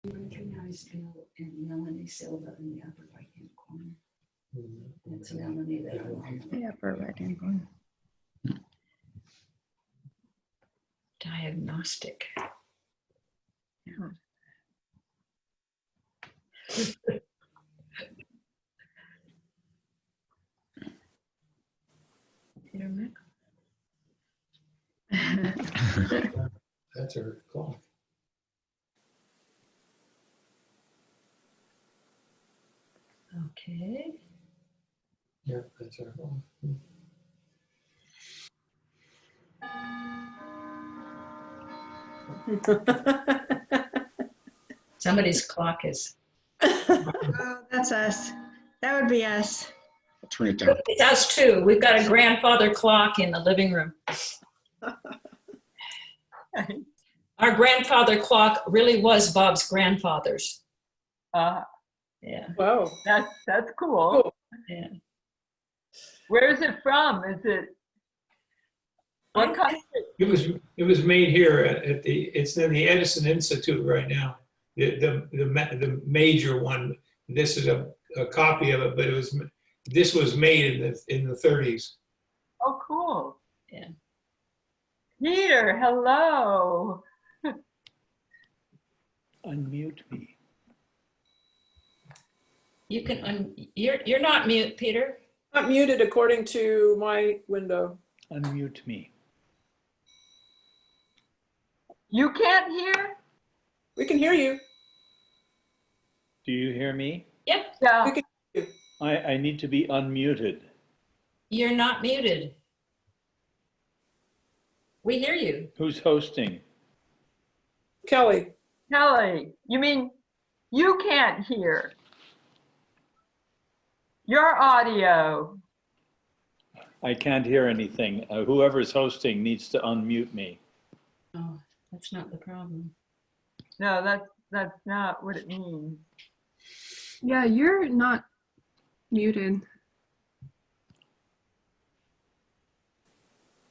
Recognize Bill and Melanie Silva in the upper right-hand corner. That's Melanie that I'm on. The upper right-hand corner. Diagnostic. Yeah. Peter Mick. That's her clock. Okay. Yeah, that's her clock. Somebody's clock is. Oh, that's us. That would be us. I'll turn it down. It's us too. We've got a grandfather clock in the living room. Our grandfather clock really was Bob's grandfather's. Yeah. Whoa, That's cool. Yeah. Where is it from? Is it what country? It was made here at the, it's in the Edison Institute right now. The major one. This is a copy of it, but this was made in the 30s. Oh, cool. Yeah. Peter, hello. Unmute me. You can you're not mute, Peter. not muted according to my window. Unmute me. You can't hear? We can hear you. Do you hear me? Yep. Yeah. We can hear you. I need to be unmuted. You're not muted. We hear you. Who's hosting? Kelly. Kelly, you mean you can't hear? Your audio. I can't hear anything. Whoever's hosting needs to unmute me. Oh, that's not the problem. No, that's not what it means. Yeah, you're not muted.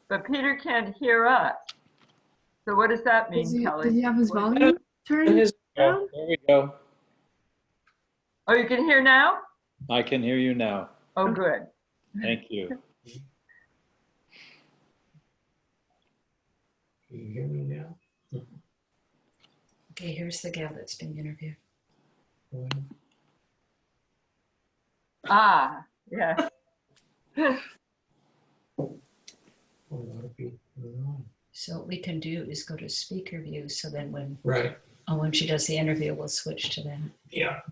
But Peter can't hear us. So what does that mean, Kelly? Does he have his What- volume turned His- down? There we go. Oh, you can hear now? I can hear you now. Oh, good. Thank you. Can you hear me now? Okay, here's the gal that's being interviewed. Ah, yeah. So what we can do is go to speaker view. So then when Right. when she does the interview, we'll switch to that. Yeah.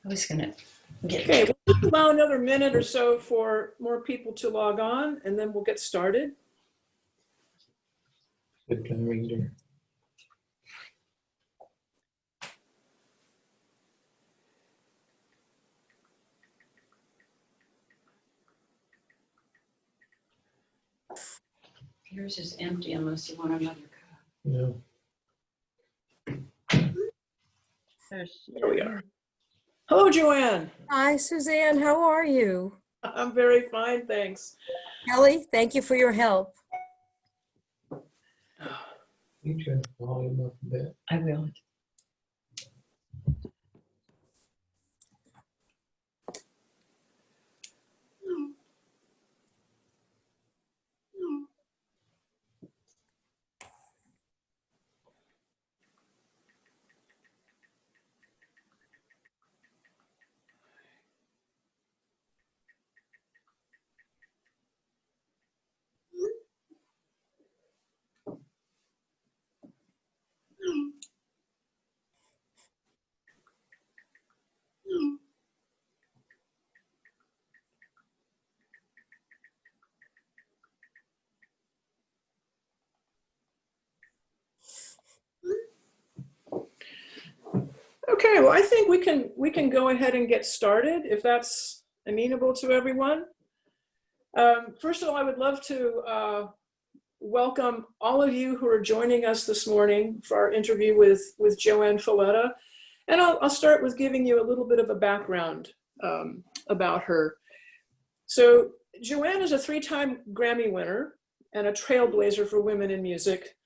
I was gonna get. Okay, we'll just allow another minute or so for more people to log on, and then we'll get started. Good timing there. Yours is empty unless you want another cup. No. There she There we is. are. Hello, JoAnn. Hi, Suzanne. How are you? I'm very fine, thanks. Kelly, thank you for your help. You turn the volume up a bit. I will. Okay, well, I think we can go ahead and get started if that's amenable to everyone. First of all, I would love to welcome all of you who are joining us this morning for our interview with JoAnn Falletta. And I'll start with giving you a little bit of a background about her. So JoAnn is a 3-time Grammy winner and a trailblazer for women in music.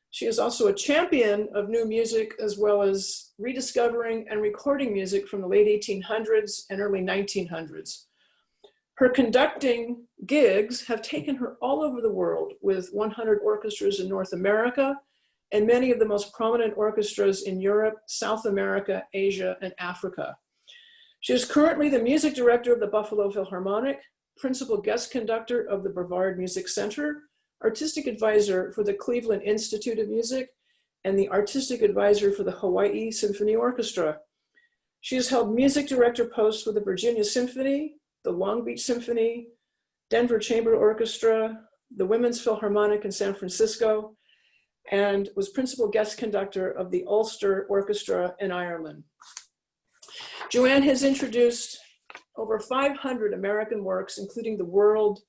She is also a champion of new music, as well as rediscovering and recording music from the late 1800s and early 1900s. Her conducting gigs have taken her all over the world, with 100 orchestras in North America and many of the most prominent orchestras in Europe, South America, Asia, and Africa. She is currently the music director of the Buffalo Philharmonic, principal guest conductor of the Brevard Music Center, artistic advisor for the Cleveland Institute of Music, and the artistic advisor for the Hawaii Symphony Orchestra. She has held music director posts for the Virginia Symphony, the Long Beach Symphony, Denver Chamber Orchestra, the Women's Philharmonic in San Francisco, and was principal guest conductor of the Ulster Orchestra in Ireland. JoAnn has introduced over 500 American works, including the world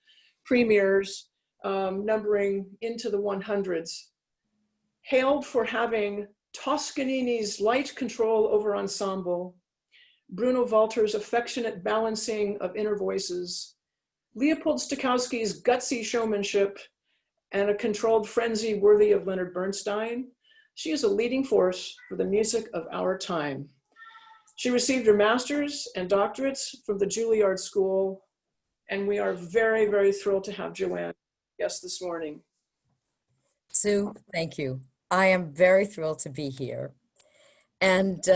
premieres, numbering into the 100s. Hailed for having Toscanini's light control over ensemble, Bruno Walter's affectionate balancing of inner voices, Leopold Stokowski's gutsy showmanship, and a controlled frenzy worthy of Leonard Bernstein, she is a leading force for the music of our time. She received her master's and doctorates from the Juilliard School, and we are very, very thrilled to have JoAnn guest this morning. Sue, thank you. I am very thrilled to be here. And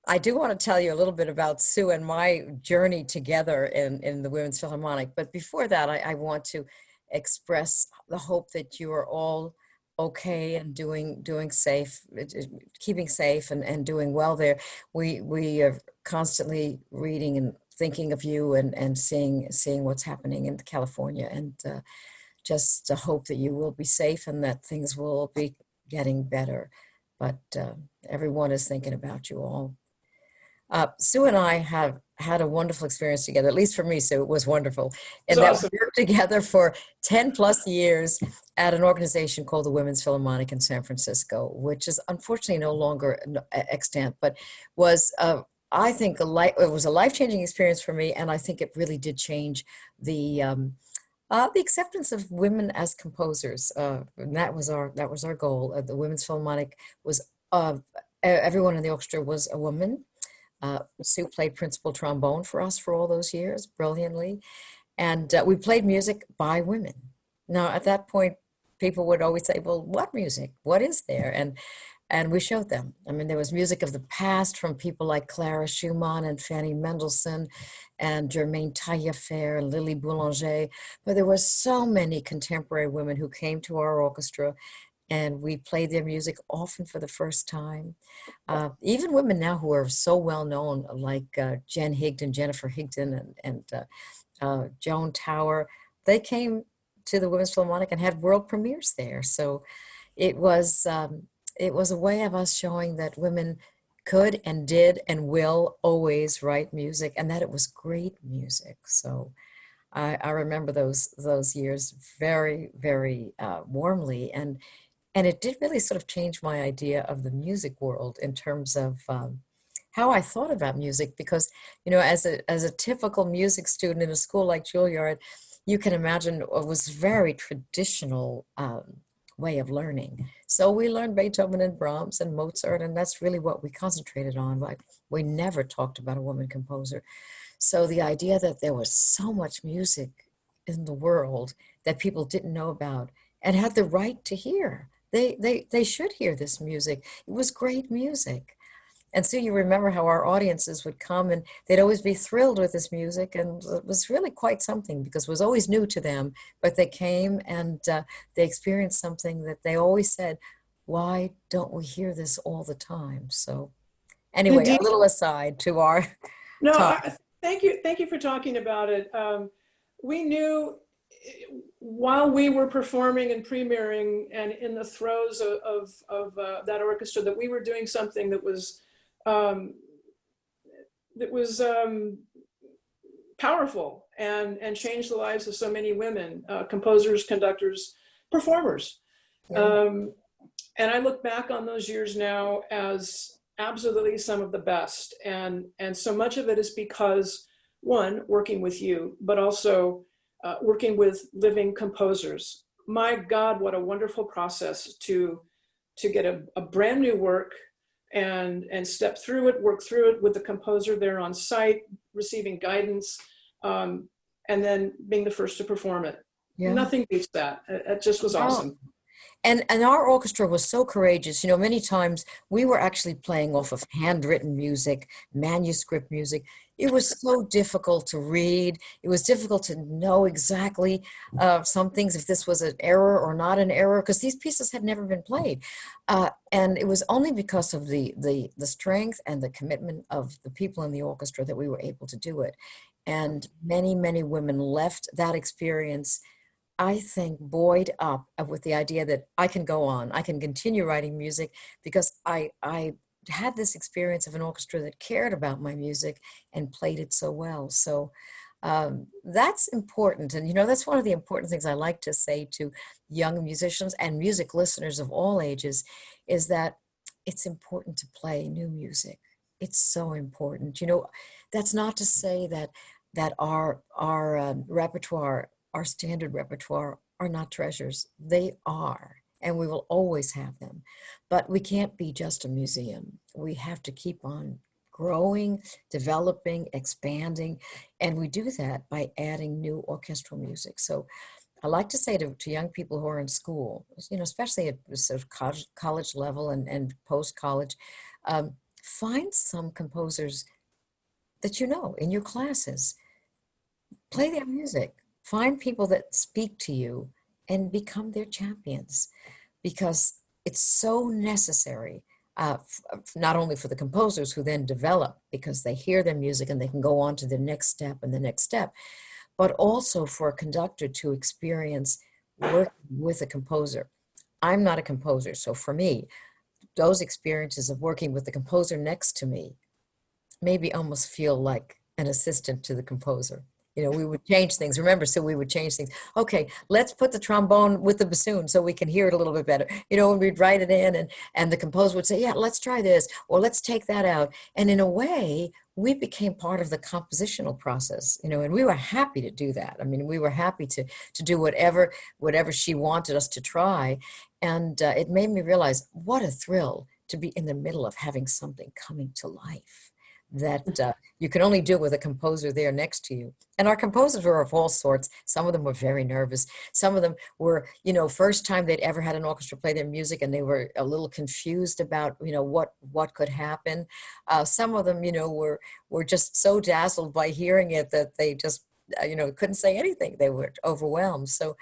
I do want to tell you a little bit about Sue and my journey together in the Women's Philharmonic. But before that, I want to express the hope that you are all okay and doing safe, keeping safe and doing well there. We are constantly reading and thinking of you and seeing what's happening in California, and just to hope that you will be safe and that things will be getting better. But everyone is thinking about you all. Sue and I have had a wonderful experience together, at least for me, Sue, it was wonderful. And that Awesome. we worked together for 10 plus years at an organization called the Women's Philharmonic in San Francisco, which is unfortunately no longer extant, but was, I think, it was a life-changing experience for me. And I think it really did change the acceptance of women as composers. And that was our goal. The Women's Philharmonic was, everyone in the orchestra was a woman. Sue played principal trombone for us for all those years, brilliantly. And we played music by women. Now, at that point, people would always say, well, what music? What is there? And we showed them. I mean, there was music of the past from people like Clara Schumann and Fanny Mendelssohn and Germaine Taillefer and Lily Boulanger. But there were so many contemporary women who came to our orchestra, and we played their music often for the first time. Even women now who are so well known, like Jen Higdon, Jennifer Higdon, and Joan Tower, they came to the Women's Philharmonic and had world premieres there. So it was a way of us showing that women could and did and will always write music, and that it was great music. So I remember those years very, very warmly, and it did really sort of change my idea of the music world in terms of how I thought about music. Because, you know, as a typical music student in a school like Juilliard, you can imagine it was very traditional way of learning. So we learned Beethoven and Brahms and Mozart, and that's really what we concentrated on. Like, we never talked about a woman composer. So the idea that there was so much music in the world that people didn't know about and had the right to hear. They should hear this music. It was great music. And so you remember how our audiences would come and they'd always be thrilled with this music. And it was really quite something because it was always new to them. But they came and they experienced something that they always said, why don't we hear this all the time? So anyway, Indeed. A little aside to our No, talk. thank you for talking about it. We knew while we were performing and premiering and in the throes of that orchestra that we were doing something that was powerful and changed the lives of so many women, composers, conductors, performers. Yeah. And I look back on those years now as absolutely some of the best. And so much of it is because, one, working with you, but also working with living composers. my God, what a wonderful process to get a brand new work and step through it, work through it with the composer there on site, receiving guidance, and then being the first to perform it. Yeah. Nothing beats that. It just was No. awesome. And our orchestra was so courageous. You know, many times we were actually playing off of handwritten music, manuscript music. It was so difficult to read. It was difficult to know exactly some things, if this was an error or not an error, because these pieces had never been played. And it was only because of the strength and the commitment of the people in the orchestra that we were able to do it. And many, many women left that experience, I think, buoyed up with the idea that I can go on, I can continue writing music, because I had this experience of an orchestra that cared about my music and played it so well. So that's important. And, you know, that's one of the important things I like to say to young musicians and music listeners of all ages, is that it's important to play new music. It's so important. You know, that's not to say that our repertoire, our standard repertoire, are not treasures. They are, and we will always have them. But we can't be just a museum. We have to keep on growing, developing, expanding, and we do that by adding new orchestral music. So I like to say to young people who are in school, you know, especially at sort of college level and post-college, find some composers that you know in your classes. Play their music. Find people that speak to you and become their champions, because it's so necessary, not only for the composers who then develop because they hear their music and they can go on to the next step and the next step, but also for a conductor to experience working with a composer. I'm not a composer, so for me, those experiences of working with the composer next to me maybe almost feel like an assistant to the composer. You know, we would change things. Remember, so we would change things. Okay, let's put the trombone with the bassoon so we can hear it a little bit better. You know, and we'd write it in, and the composer would say, yeah, let's try this, or let's take that out. And in a way, we became part of the compositional process, you know, and we were happy to do that. I mean, we were happy to do whatever she wanted us to try. And it made me realize what a thrill to be in the middle of having something coming to life that you can only do with a composer there next to you. And our composers were of all sorts. Some of them were very nervous. Some of them were, you know, first time they'd ever had an orchestra play their music, and they were a little confused about, you know, what could happen. Some of them, you know, were just so dazzled by hearing it that they just, you know, couldn't say anything. They were overwhelmed. So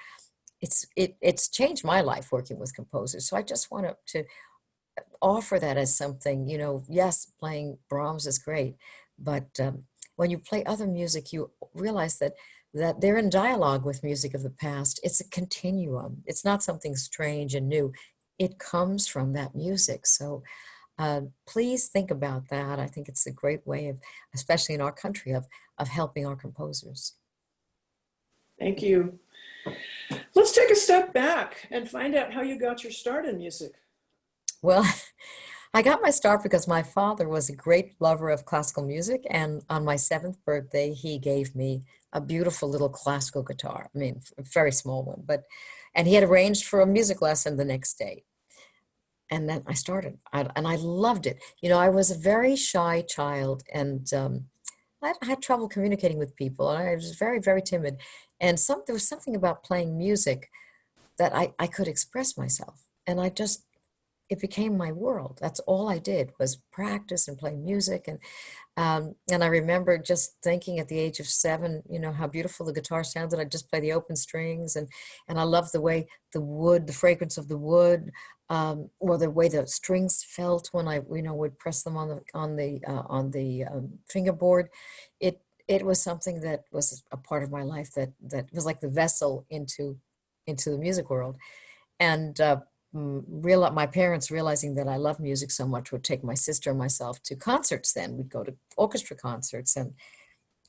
it's changed my life working with composers. So I just want to offer that as something, you know, yes, playing Brahms is great, but when you play other music, you realize that they're in dialogue with music of the past. It's a continuum. It's not something strange and new. It comes from that music. So please think about that. I think it's a great way of, especially in our country, of helping our composers. Thank you. Let's take a step back and find out how you got your start in music. Well, I got my start because my father was a great lover of classical music, and on my 7th birthday, he gave me a beautiful little classical guitar. I mean, a very small one, and he had arranged for a music lesson the next day. And then I started, and I loved it. You know, I was a very shy child, and I had trouble communicating with people. I was very, very timid. And there was something about playing music that I could express myself. And it became my world. That's all I did was practice and play music. And I remember just thinking at the age of 7, you know, how beautiful the guitar sounded. I'd just play the open strings, and I loved the way the fragrance of the wood, or the way the strings felt when I, you know, would press them on the fingerboard. It was something that was a part of my life that was like the vessel into the music world. And my parents, realizing that I love music so much, would take my sister and myself to concerts. Then we'd go to orchestra concerts, and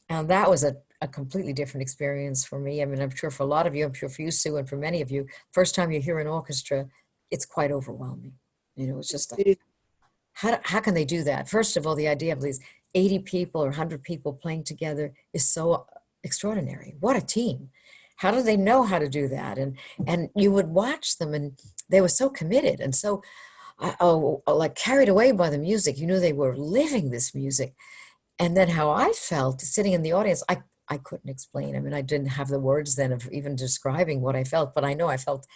that was a completely different experience for me. I mean, I'm sure for a lot of you, I'm sure for you, Sue, and for many of you, first time you hear an orchestra, it's quite overwhelming. You know, it's just like, how can they do that? First of all, the idea of these 80 people or 100 people playing together is so extraordinary. What a team. how do they know how to do that? And you would watch them, and they were so committed and so like carried away by the music. You knew they were living this music. And then how I felt sitting in the audience, I couldn't explain. I mean, I didn't have the words then of even describing what I felt, but I know I felt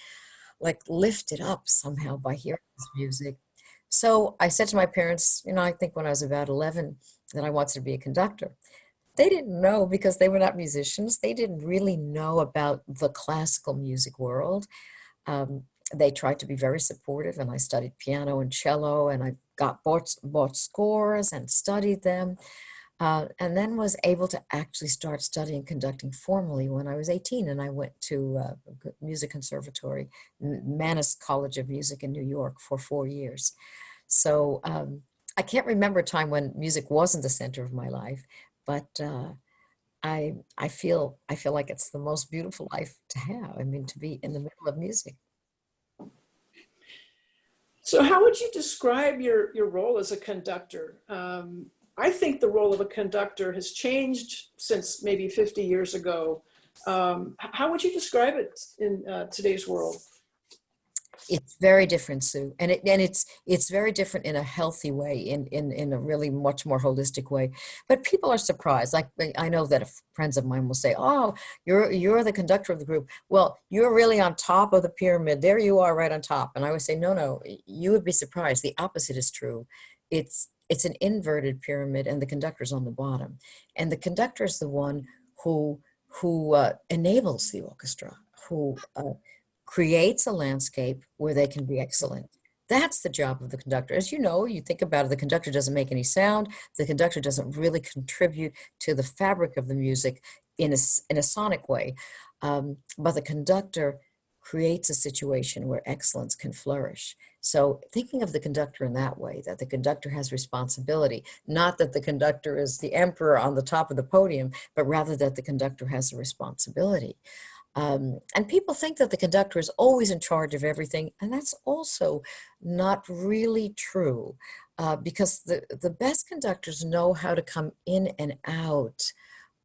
like lifted up somehow by hearing this music. So I said to my parents, you know, I think when I was about 11, that I wanted to be a conductor. They didn't know because they were not musicians. They didn't really know about the classical music world. They tried to be very supportive, and I studied piano and cello, and I bought scores and studied them. And then was able to actually start studying conducting formally when I was 18, and I went to music conservatory, Mannes College of Music in New York for 4 years. So I can't remember a time when music wasn't the center of my life, but I feel like it's the most beautiful life to have. I mean, to be in the middle of music. So how would you describe your role as a conductor? I think the role of a conductor has changed since maybe 50 years ago. How would you describe it in today's world? It's very different, Sue, and it's very different in a healthy way, in a really much more holistic way. But people are surprised. Like I know that friends of mine will say, "Oh, you're the conductor of the group. Well, you're really on top of the pyramid. There you are, right on top." And I would say, "No, you would be surprised. The opposite is true. It's an inverted pyramid, and the conductor's on the bottom. And the conductor is the one who enables the orchestra, who creates a landscape where they can be excellent. That's the job of the conductor. As you know, you think about it, the conductor doesn't make any sound. The conductor doesn't really contribute to the fabric of the music in a sonic way. But the conductor creates a situation where excellence can flourish. So thinking of the conductor in that way, that the conductor has responsibility, not that the conductor is the emperor on the top of the podium, but rather that the conductor has a responsibility. And people think that the conductor is always in charge of everything, and that's also not really true, because the best conductors know how to come in and out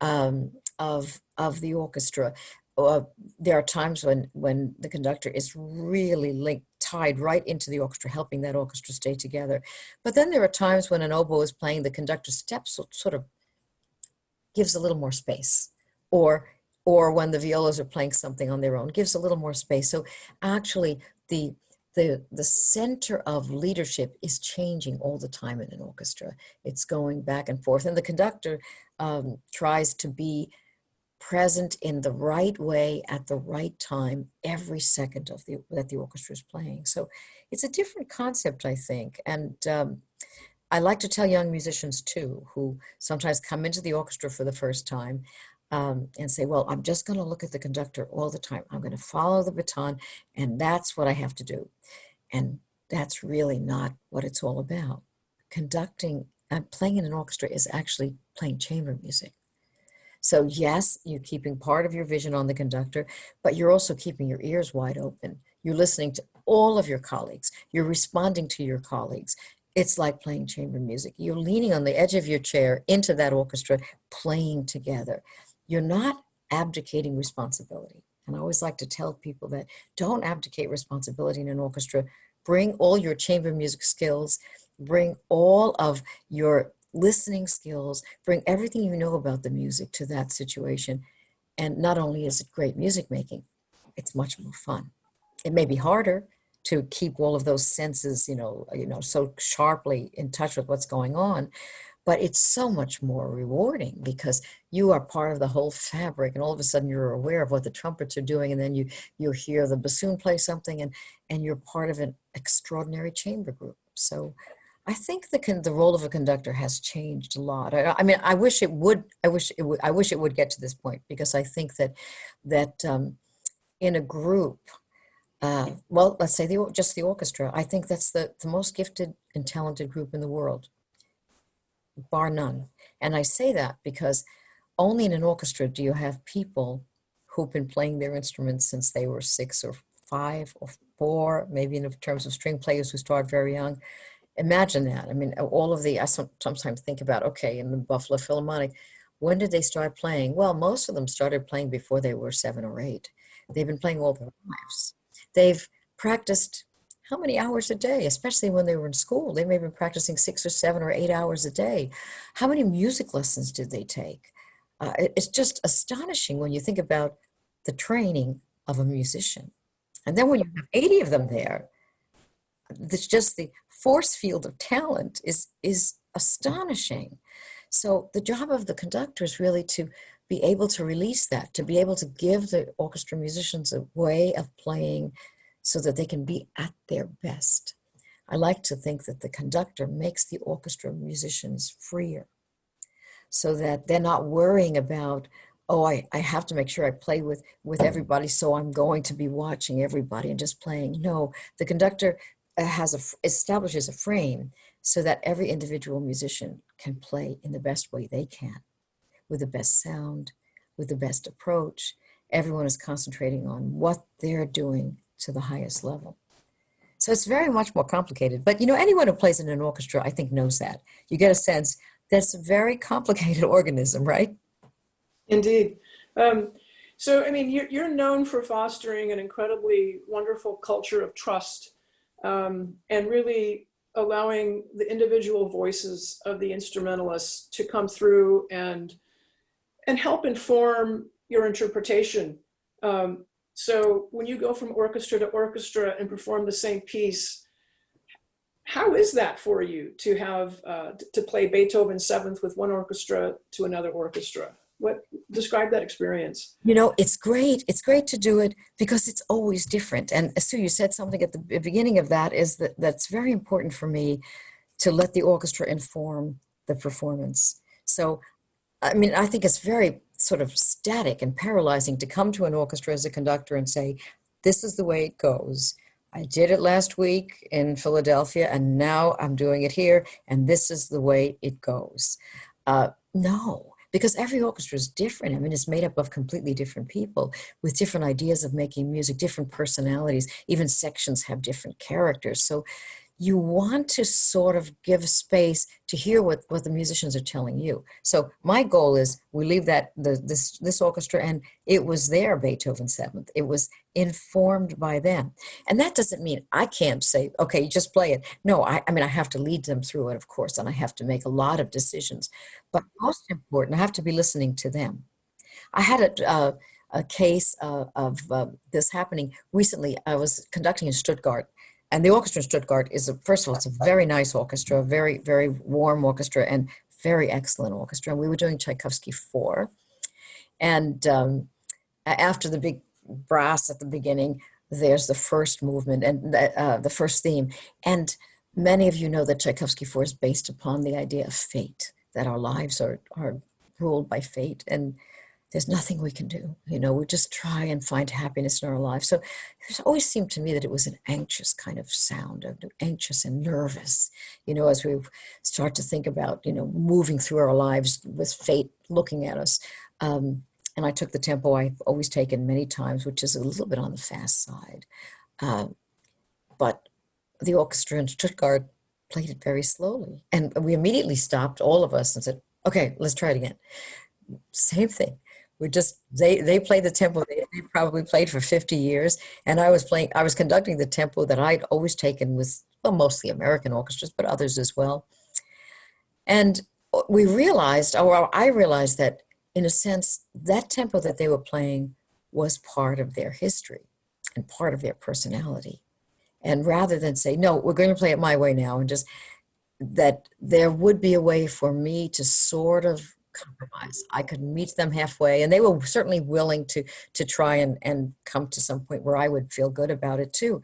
of the orchestra. There are times when the conductor is really tied right into the orchestra, helping that orchestra stay together. But then there are times when an oboe is playing, the conductor steps sort of gives a little more space, or when the violas are playing something on their own, gives a little more space. So actually the center of leadership is changing all the time in an orchestra. It's going back and forth, and the conductor tries to be present in the right way at the right time every second that the orchestra is playing. So it's a different concept, I think. And I like to tell young musicians too, who sometimes come into the orchestra for the first time, and say, well, I'm just going to look at the conductor all the time. I'm going to follow the baton, and that's what I have to do. And that's really not what it's all about. Conducting and playing in an orchestra is actually playing chamber music. So yes, you're keeping part of your vision on the conductor, but you're also keeping your ears wide open. You're listening to all of your colleagues. You're responding to your colleagues. It's like playing chamber music. You're leaning on the edge of your chair into that orchestra, playing together. You're not abdicating responsibility. And I always like to tell people that don't abdicate responsibility in an orchestra. Bring all your chamber music skills, bring all of your listening skills, bring everything you know about the music to that situation. And not only is it great music making, it's much more fun. It may be harder to keep all of those senses, so sharply in touch with what's going on, but it's so much more rewarding because you are part of the whole fabric, and all of a sudden you're aware of what the trumpets are doing, and then you hear the bassoon play something, and you're part of an extraordinary chamber group. So I think the role of a conductor has changed a lot. I mean, I wish it would get to this point, because I think that in a group, well, let's say just the orchestra, I think that's the most gifted and talented group in the world, bar none. And I say that because only in an orchestra do you have people who've been playing their instruments since they were 6 or 5 or 4, maybe in terms of string players who start very young. Imagine that. I mean, I sometimes think about, okay, in the Buffalo Philharmonic, When did they start playing? Well, most of them started playing before they were 7 or 8. They've been playing all their lives. They've practiced how many hours a day, especially when they were in school? They may have been practicing 6 or 7 or 8 hours a day. How many music lessons did they take? It's just astonishing when you think about the training of a musician. And then when you have 80 of them there, it's just the force field of talent is astonishing. So the job of the conductor is really to be able to release that, to be able to give the orchestra musicians a way of playing so that they can be at their best. I like to think that the conductor makes the orchestra musicians freer so that they're not worrying about, oh, I have to make sure I play with everybody, so I'm going to be watching everybody and just playing. No, the conductor establishes a frame so that every individual musician can play in the best way they can, with the best sound, with the best approach. Everyone is concentrating on what they're doing to the highest level. So it's very much more complicated. But, anyone who plays in an orchestra, I think, knows that. You get a sense that's a very complicated organism, right? Indeed. So, I mean, you're known for fostering an incredibly wonderful culture of trust, and really allowing the individual voices of the instrumentalists to come through and help inform your interpretation. So when you go from orchestra to orchestra and perform the same piece, how is that for you to have to play Beethoven's Seventh with one orchestra to another orchestra? Describe that experience. It's great. It's great to do it because it's always different. And Sue, you said something at the beginning of that that's very important for me, to let the orchestra inform the performance. So, I mean, I think it's very sort of static and paralyzing to come to an orchestra as a conductor and say, this is the way it goes. I did it last week in Philadelphia, and now I'm doing it here, and this is the way it goes. No. Because every orchestra is different. I mean, it's made up of completely different people with different ideas of making music, different personalities. Even sections have different characters. So you want to sort of give space to hear what the musicians are telling you. So my goal is we leave this orchestra, and it was their Beethoven Seventh. It was informed by them. And that doesn't mean I can't say, okay, you just play it. No, I mean, I have to lead them through it, of course, and I have to make a lot of decisions. But most important, I have to be listening to them. I had a case of this happening recently. I was conducting in Stuttgart. And the orchestra in Stuttgart first of all, it's a very nice orchestra, very, very warm orchestra, and very excellent orchestra. And we were doing Tchaikovsky 4. And after the big brass at the beginning, there's the first movement and the first theme. And many of you know that Tchaikovsky 4 is based upon the idea of fate, that our lives are ruled by fate. And there's nothing we can do. We just try and find happiness in our lives. So it always seemed to me that it was an anxious kind of sound, anxious and nervous, as we start to think about, moving through our lives with fate looking at us. And I took the tempo I've always taken many times, which is a little bit on the fast side. But the orchestra in Stuttgart played it very slowly. And we immediately stopped, all of us, and said, okay, let's try it again. Same thing. They played the tempo they probably played for 50 years. And I was conducting the tempo that I'd always taken with, mostly American orchestras, but others as well. And I realized that in a sense, that tempo that they were playing was part of their history and part of their personality. And rather than say, no, we're going to play it my way now, and just that there would be a way for me to sort of compromise. I could meet them halfway, and they were certainly willing to try and come to some point where I would feel good about it too.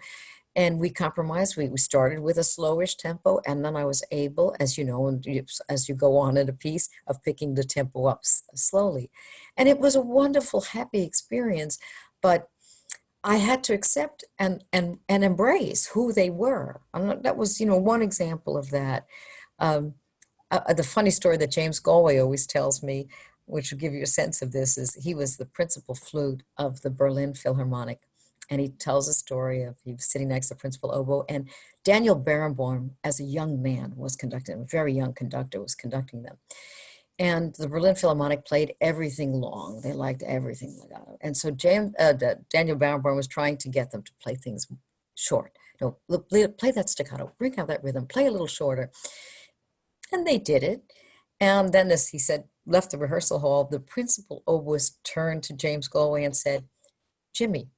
And we compromised. We started with a slowish tempo, and then I was able, as you know, and as you go on in a piece, of picking the tempo up slowly. And it was a wonderful, happy experience, but I had to accept and embrace who they were. That was, one example of that. The funny story that James Galway always tells me, which will give you a sense of this, is he was the principal flute of the Berlin Philharmonic. And he tells a story of he was sitting next to the principal oboe, and Daniel Barenboim, as a young man, was conducting, a very young conductor was conducting them. And the Berlin Philharmonic played everything long. They liked everything legato. And so Daniel Barenboim was trying to get them to play things short. No, play that staccato, bring out that rhythm, play a little shorter. And they did it. And then as he said, left the rehearsal hall, the principal oboist turned to James Galway and said, Jimmy,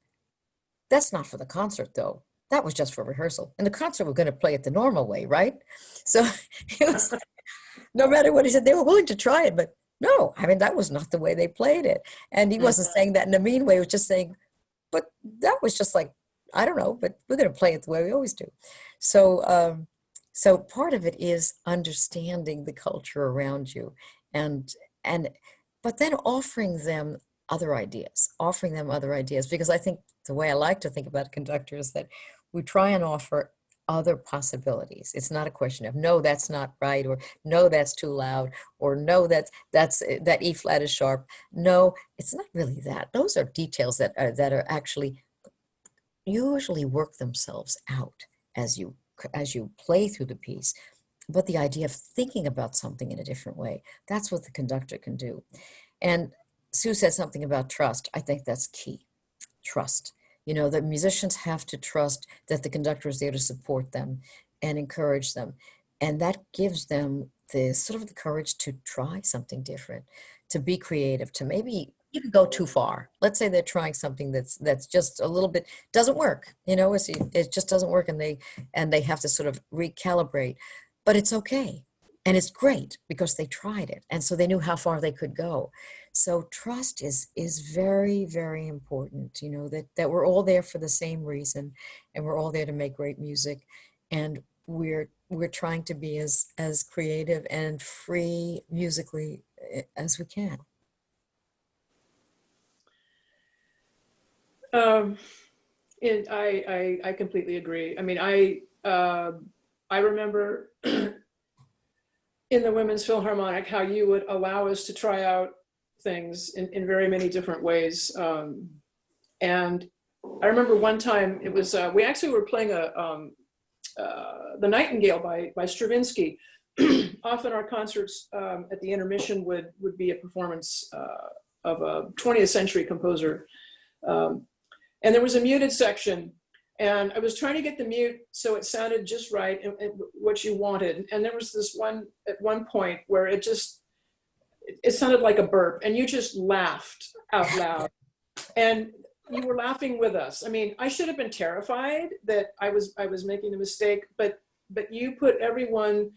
that's not for the concert though. That was just for rehearsal. And the concert we're going to play it the normal way, right? So it was, no matter what he said, they were willing to try it, but no, I mean, that was not the way they played it. And he wasn't saying that in a mean way. He was just saying, but that was just like, I don't know, but we're going to play it the way we always do. So, so part of it is understanding the culture around you but then offering them other ideas, because I think the way I like to think about a conductor is that we try and offer other possibilities. It's not a question of, no, that's not right, or no, that's too loud, or no, that E flat is sharp. No, it's not really that. Those are details that are actually usually work themselves out as you play through the piece. But the idea of thinking about something in a different way, that's what the conductor can do. And Sue said something about trust. I think that's key. Trust. You know, the musicians have to trust that the conductor is there to support them and encourage them. And that gives them the sort of the courage to try something different, to be creative, to maybe even go too far. Let's say they're trying something that's just a little bit, doesn't work, you know, it just doesn't work, and they have to sort of recalibrate. But it's okay. And it's great because they tried it. And so they knew how far they could go. So trust is very, very important, you know, that we're all there for the same reason, and we're all there to make great music. And we're trying to be as creative and free musically as we can. And I completely agree. I mean, I remember in the Women's Philharmonic how you would allow us to try out things in very many different ways. And I remember one time it was, we actually were playing The Nightingale by Stravinsky. Often our concerts at the intermission would be a performance of a 20th century composer. And there was a muted section, and I was trying to get the mute so it sounded just right and what you wanted. And there was this one at one point where it sounded like a burp, and you just laughed out loud. And you were laughing with us. I mean, I should have been terrified that I was making a mistake, but you put everyone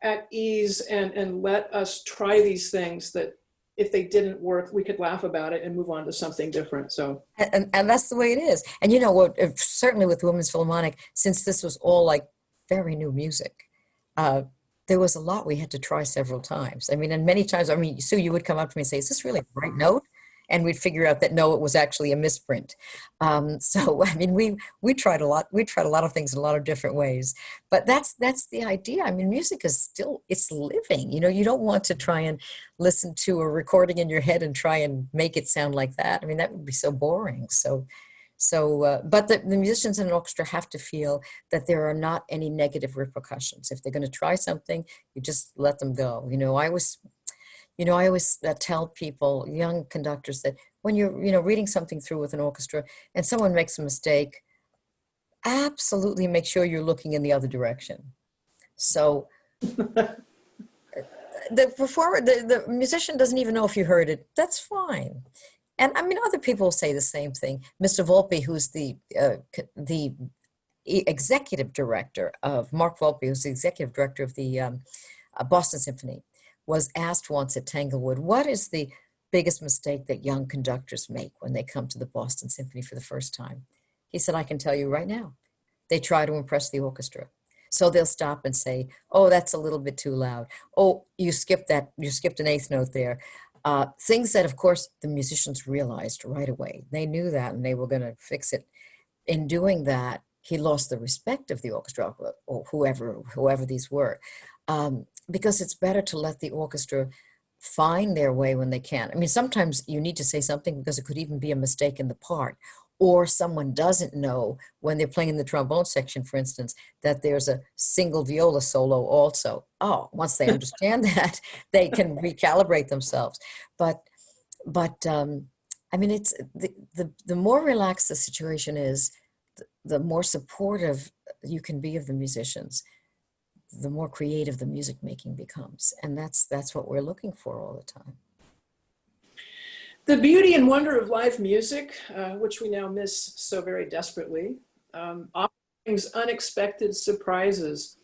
at ease and let us try these things that if they didn't work, we could laugh about it and move on to something different. So, and that's the way it is. And you know what? Certainly with Women's Philharmonic, since this was all like very new music, there was a lot we had to try several times. I mean, and many times, I mean, Sue, you would come up to me and say, "Is this really the right note?" And we'd figure out that no, it was actually a misprint. So I mean, we tried a lot. We tried a lot of things in a lot of different ways. But that's the idea. I mean, music is still, it's living. You know, you don't want to try and listen to a recording in your head and try and make it sound like that. I mean, that would be so boring. But the musicians in an orchestra have to feel that there are not any negative repercussions. If they're going to try something, you just let them go. I always tell people, young conductors, that when you're reading something through with an orchestra and someone makes a mistake, absolutely make sure you're looking in the other direction. So the performer, the musician doesn't even know if you heard it. That's fine. And I mean, other people say the same thing. Mr. Volpe, who's the executive director of, Mark Volpe, who's the executive director of the Boston Symphony, was asked once at Tanglewood, what is the biggest mistake that young conductors make when they come to the Boston Symphony for the first time? He said, I can tell you right now. They try to impress the orchestra. So they'll stop and say, oh, that's a little bit too loud. Oh, you skipped an eighth note there. Things that, of course, the musicians realized right away. They knew that and they were going to fix it. In doing that, he lost the respect of the orchestra, or whoever these were. Because it's better to let the orchestra find their way when they can. I mean, sometimes you need to say something because it could even be a mistake in the part, or someone doesn't know when they're playing in the trombone section, for instance, that there's a single viola solo also. Oh, once they understand that, they can recalibrate themselves. But I mean, it's the more relaxed the situation is, the more supportive you can be of the musicians, the more creative the music making becomes. And that's what we're looking for all the time. The beauty and wonder of live music, which we now miss so very desperately, often brings unexpected surprises.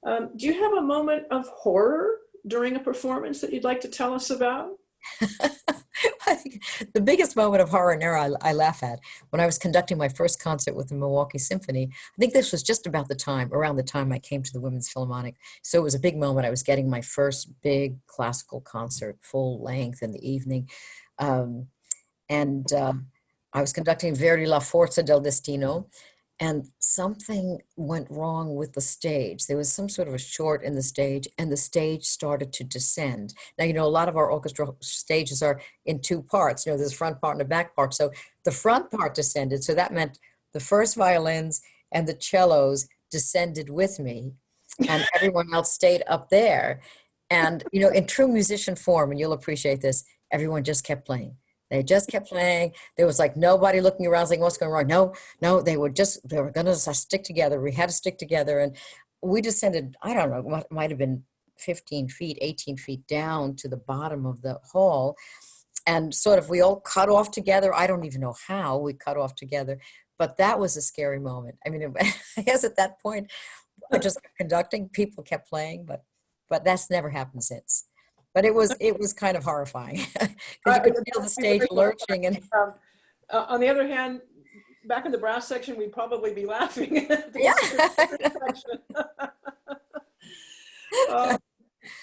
Do you have a moment of horror during a performance that you'd like to tell us about? I think the biggest moment of horror and error I laugh at, when I was conducting my first concert with the Milwaukee Symphony, I think this was just about around the time I came to the Women's Philharmonic. So it was a big moment. I was getting my first big classical concert, full length in the evening. And I was conducting Verdi La Forza del Destino, and something went wrong with the stage. There was some sort of a short in the stage, and the stage started to descend. Now, you know, a lot of our orchestral stages are in two parts. You know, there's a front part and a back part. So the front part descended. So that meant the first violins and the cellos descended with me, and everyone else stayed up there. And, you know, in true musician form, and you'll appreciate this, everyone just kept playing. They just kept playing. There was like nobody looking around saying, what's going wrong? No, they were going to stick together. We had to stick together. And we descended, I don't know, it might have been 15 feet, 18 feet down to the bottom of the hall. And sort of, we all cut off together. I don't even know how we cut off together, but that was a scary moment. I mean, I guess at that point, I just kept conducting, people kept playing, but that's never happened since. But it was kind of horrifying because you could feel the stage lurching. And on the other hand, back in the brass section, we'd probably be laughing. Yeah.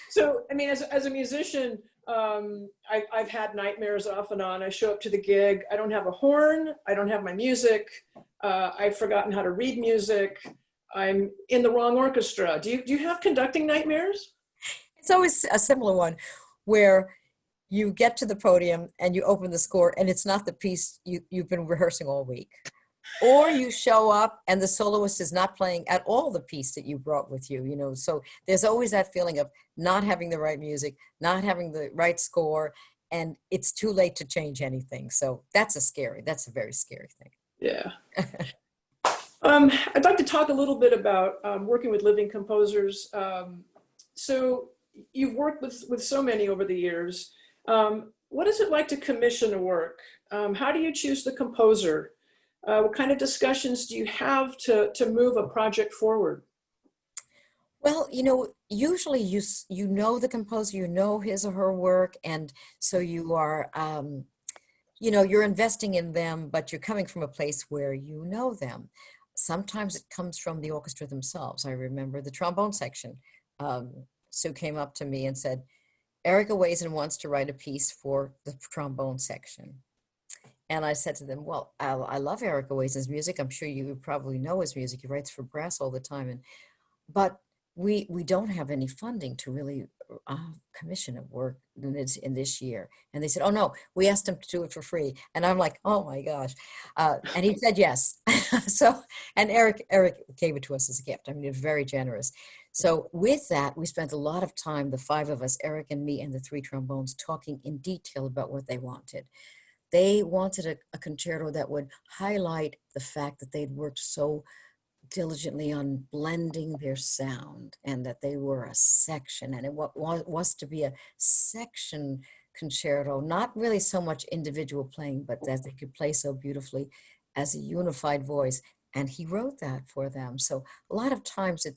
So, I mean, as a musician, I've had nightmares off and on. I show up to the gig. I don't have a horn. I don't have my music. I've forgotten how to read music. I'm in the wrong orchestra. Do you have conducting nightmares? It's always a similar one where you get to the podium and you open the score and it's not the piece you've been rehearsing all week. Or you show up and the soloist is not playing at all the piece that you brought with you, you know. So there's always that feeling of not having the right music, not having the right score, and it's too late to change anything. So that's a very scary thing. Yeah. I'd like to talk a little bit about working with living composers. So you've worked with so many over the years. What is it like to commission a work? How do you choose the composer? What kind of discussions do you have to move a project forward? Well, you know, usually you know the composer, you know his or her work, and so you are, you know, you're investing in them, but you're coming from a place where you know them. Sometimes it comes from the orchestra themselves. I remember the trombone section. Sue came up to me and said, Erica Wazen wants to write a piece for the trombone section. And I said to them, well, I love Erica Wazen's music. I'm sure you probably know his music. He writes for brass all the time. But we don't have any funding to really commission a work in this year. And they said, oh no, we asked him to do it for free. And I'm like, oh my gosh. And he said yes. And Eric gave it to us as a gift. I mean, it was very generous. So with that, we spent a lot of time, the five of us, Eric and me and the three trombones, talking in detail about what they wanted. They wanted a concerto that would highlight the fact that they'd worked so diligently on blending their sound and that they were a section, and it was to be a section concerto, not really so much individual playing, but that they could play so beautifully as a unified voice. And he wrote that for them. So a lot of times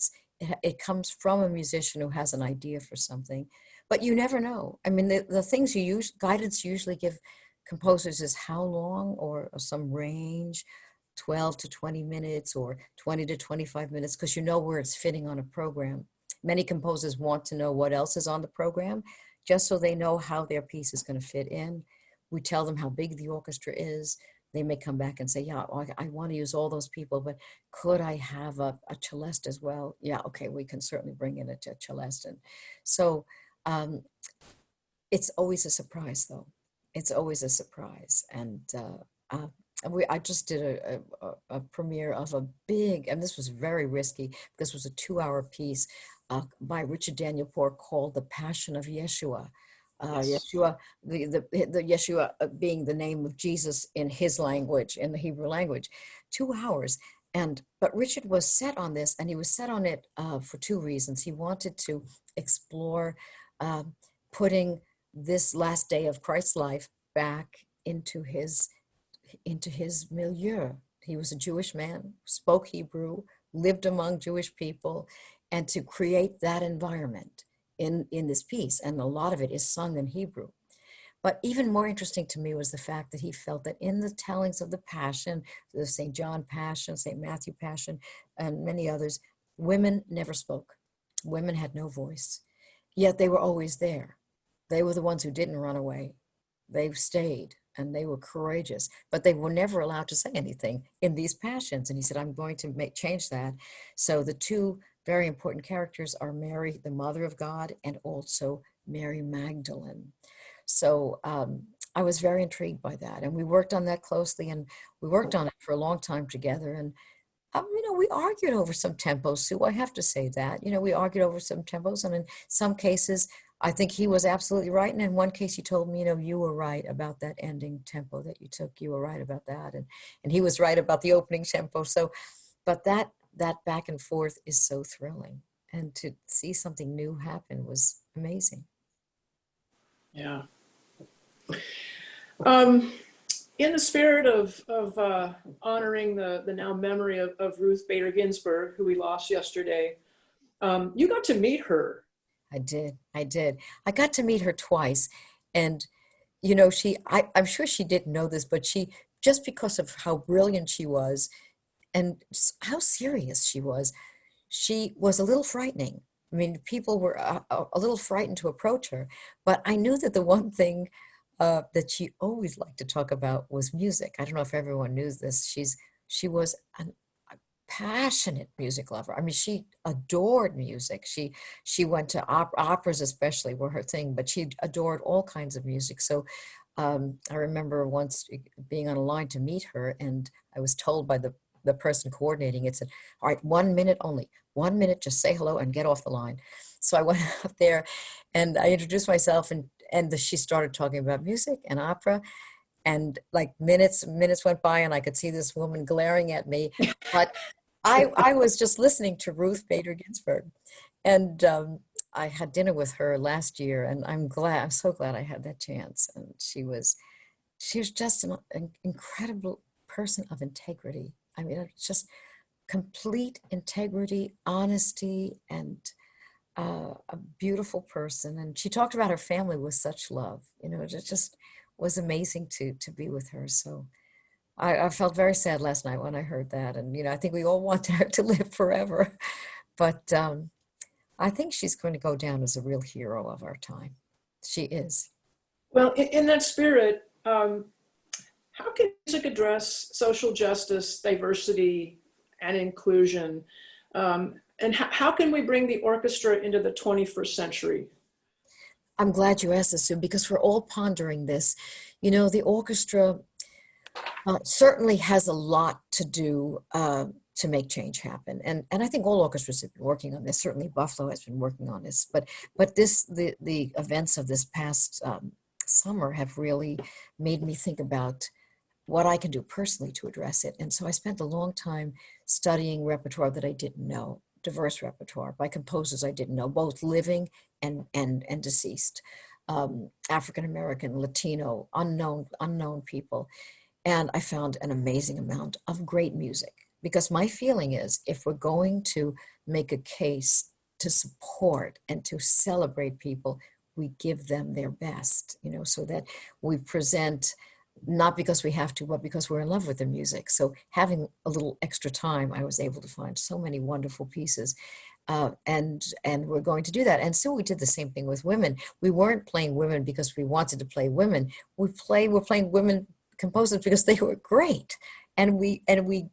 it comes from a musician who has an idea for something, but you never know. I mean, the things guidance usually give composers is how long or some range, 12 to 20 minutes or 20 to 25 minutes, because you know where it's fitting on a program. Many composers want to know what else is on the program, just so they know how their piece is going to fit in. We tell them how big the orchestra is. They may come back and say, yeah, I want to use all those people, but could I have a cellist as well? Yeah, okay, we can certainly bring in a cellist. And so it's always a surprise, though. It's always a surprise. And I just did a premiere of a big, and this was very risky. This was a 2-hour piece by Richard Daniel Pork called "The Passion of Yeshua." Yeshua, the Yeshua being the name of Jesus in his language, in the Hebrew language. 2 hours. But Richard was set on this, and he was set on it for 2 reasons. He wanted to explore putting this last day of Christ's life back into his milieu. He was a Jewish man, spoke Hebrew, lived among Jewish people, and to create that environment in this piece. And a lot of it is sung in Hebrew. But even more interesting to me was the fact that he felt that in the tellings of the Passion, the St. John Passion, St. Matthew Passion, and many others, women never spoke. Women had no voice, yet they were always there. They were the ones who didn't run away. They stayed and they were courageous, but they were never allowed to say anything in these passions. And he said, I'm going to change that. So the 2 very important characters are Mary, the Mother of God, and also Mary Magdalene. So I was very intrigued by that. And we worked on that closely, and we worked on it for a long time together. And, we argued over some tempos, Sue. I have to say that. We argued over some tempos. And in some cases, I think he was absolutely right. And in one case, he told me, you were right about that ending tempo that you took. You were right about that. And he was right about the opening tempo. So, but that back and forth is so thrilling. And to see something new happen was amazing. Yeah. In the spirit of honoring the now memory of Ruth Bader Ginsburg, who we lost yesterday, you got to meet her. I did. I got to meet her twice. And, I'm sure she didn't know this, but just because of how brilliant she was and how serious she was a little frightening. I mean, people were a little frightened to approach her, but I knew that the one thing that she always liked to talk about was music. I don't know if everyone knew this. She was a passionate music lover. I mean, she adored music. She went to operas, especially were her thing, but she adored all kinds of music. So I remember once being on a line to meet her, and I was told by the person coordinating it, said, all right, 1 minute only, 1 minute, just say hello and get off the line. So I went up there and I introduced myself, and she started talking about music and opera, and like minutes went by and I could see this woman glaring at me, but I was just listening to Ruth Bader Ginsburg. And I had dinner with her last year, and I'm so glad I had that chance. And she was just an incredible person of integrity. I mean, it's just complete integrity, honesty, and a beautiful person. And she talked about her family with such love. It just was amazing to be with her. So I felt very sad last night when I heard that. And, I think we all want her to live forever. But I think she's going to go down as a real hero of our time. She is. Well, in that spirit, how can music address social justice, diversity, and inclusion? And how can we bring the orchestra into the 21st century? I'm glad you asked this, Sue, because we're all pondering this. The orchestra certainly has a lot to do to make change happen. And I think all orchestras have been working on this. Certainly Buffalo has been working on this. But the events of this past summer have really made me think about what I can do personally to address it. And so I spent a long time studying repertoire that I didn't know, diverse repertoire by composers I didn't know, both living and deceased, African-American, Latino, unknown people. And I found an amazing amount of great music, because my feeling is if we're going to make a case to support and to celebrate people, we give them their best, so that we present not because we have to, but because we're in love with the music. So having a little extra time, I was able to find so many wonderful pieces. And we're going to do that. And so we did the same thing with women. We weren't playing women because we wanted to play women. We're playing women composers because they were great. And we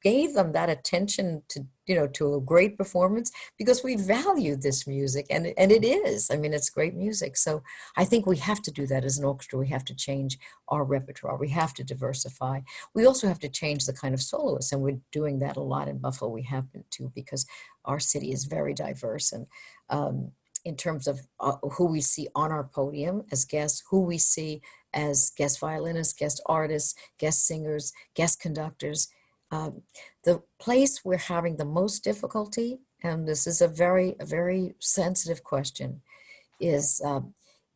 gave them that attention to, to a great performance because we value this music, and it is. I mean, it's great music. So I think we have to do that as an orchestra. We have to change our repertoire. We have to diversify. We also have to change the kind of soloists, and we're doing that a lot in Buffalo. We have been too, because our city is very diverse, and in terms of who we see on our podium as guests, who we see as guest violinists, guest artists, guest singers, guest conductors. The place we're having the most difficulty, and this is a very sensitive question, is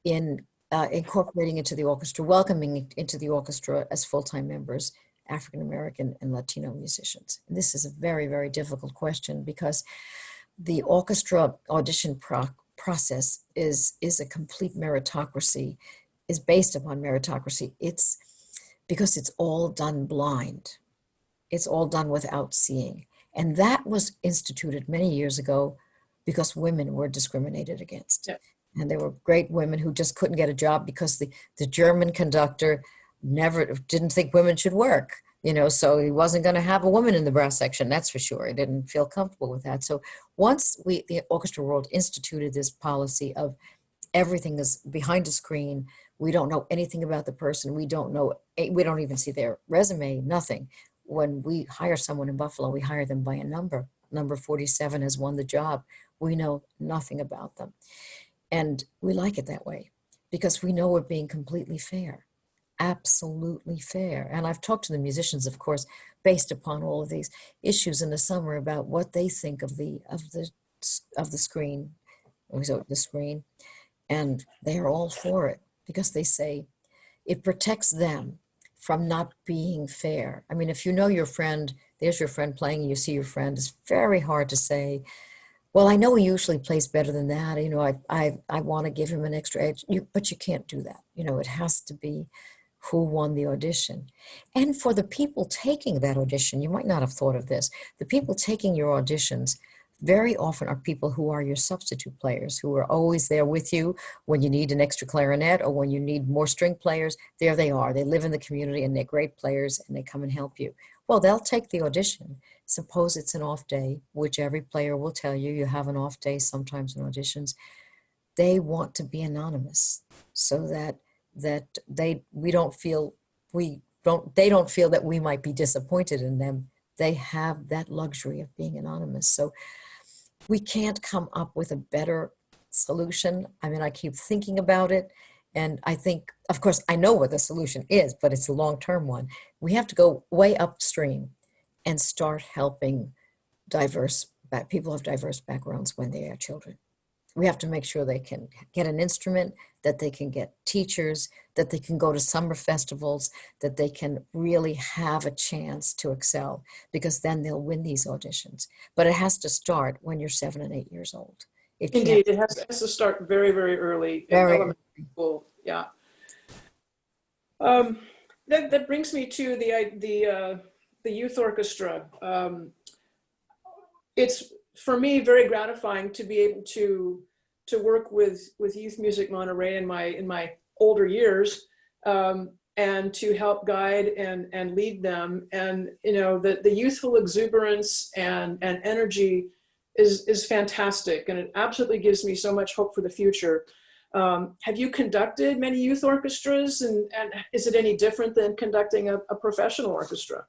in incorporating into the orchestra, welcoming into the orchestra as full-time members, African American and Latino musicians. And this is a very difficult question, because the orchestra audition process is a complete meritocracy, is based upon meritocracy. It's because it's all done blind. It's all done without seeing. And that was instituted many years ago because women were discriminated against. Yeah. And there were great women who just couldn't get a job because the German conductor didn't think women should work. So he wasn't going to have a woman in the brass section, that's for sure. He didn't feel comfortable with that. So once the orchestra world instituted this policy of everything is behind a screen, we don't know anything about the person, we don't even see their resume, nothing. When we hire someone in Buffalo, we hire them by a number. Number 47 has won the job. We know nothing about them. And we like it that way because we know we're being completely fair. Absolutely fair. And I've talked to the musicians, of course, based upon all of these issues in the summer about what they think of the screen, the screen, and they are all for it because they say it protects them from not being fair. I mean, if you know your friend, there's your friend playing, you see your friend, it's very hard to say, well, I know he usually plays better than that. I want to give him an extra edge, but you can't do that. It has to be who won the audition. And for the people taking that audition, you might not have thought of this. The people taking your auditions very often are people who are your substitute players, who are always there with you when you need an extra clarinet or when you need more string players. There they are. They live in the community and they're great players and they come and help you. Well, they'll take the audition. Suppose it's an off day, which every player will tell you, you have an off day sometimes in auditions. They want to be anonymous so that they don't feel that we might be disappointed in them. They have that luxury of being anonymous. So we can't come up with a better solution. I mean, I keep thinking about it, and I think, of course, I know what the solution is, but it's a long-term one. We have to go way upstream and start helping people of diverse backgrounds when they are children. We have to make sure they can get an instrument, that they can get teachers, that they can go to summer festivals, that they can really have a chance to excel, because then they'll win these auditions. But it has to start when you're 7 and 8 years old. Indeed, it has to start very early in elementary school. Yeah. That brings me to the youth orchestra. It's, for me, very gratifying to be able to work with Youth Music Monterey in my older years, and to help guide and lead them. And the youthful exuberance and energy is fantastic, and it absolutely gives me so much hope for the future. Have you conducted many youth orchestras, and is it any different than conducting a professional orchestra?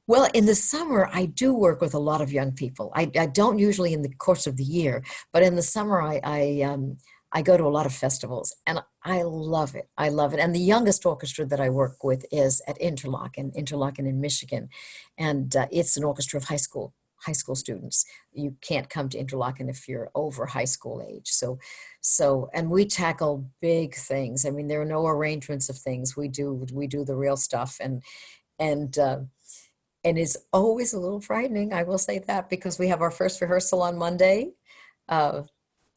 Well, in the summer, I do work with a lot of young people. I don't usually in the course of the year, but in the summer, I go to a lot of festivals, and I love it. I love it. And the youngest orchestra that I work with is at Interlochen in Michigan. And it's an orchestra of high school students. You can't come to Interlochen if you're over high school age. And we tackle big things. I mean, there are no arrangements of things. We do the real stuff. And it's always a little frightening, I will say that, because we have our first rehearsal on Monday.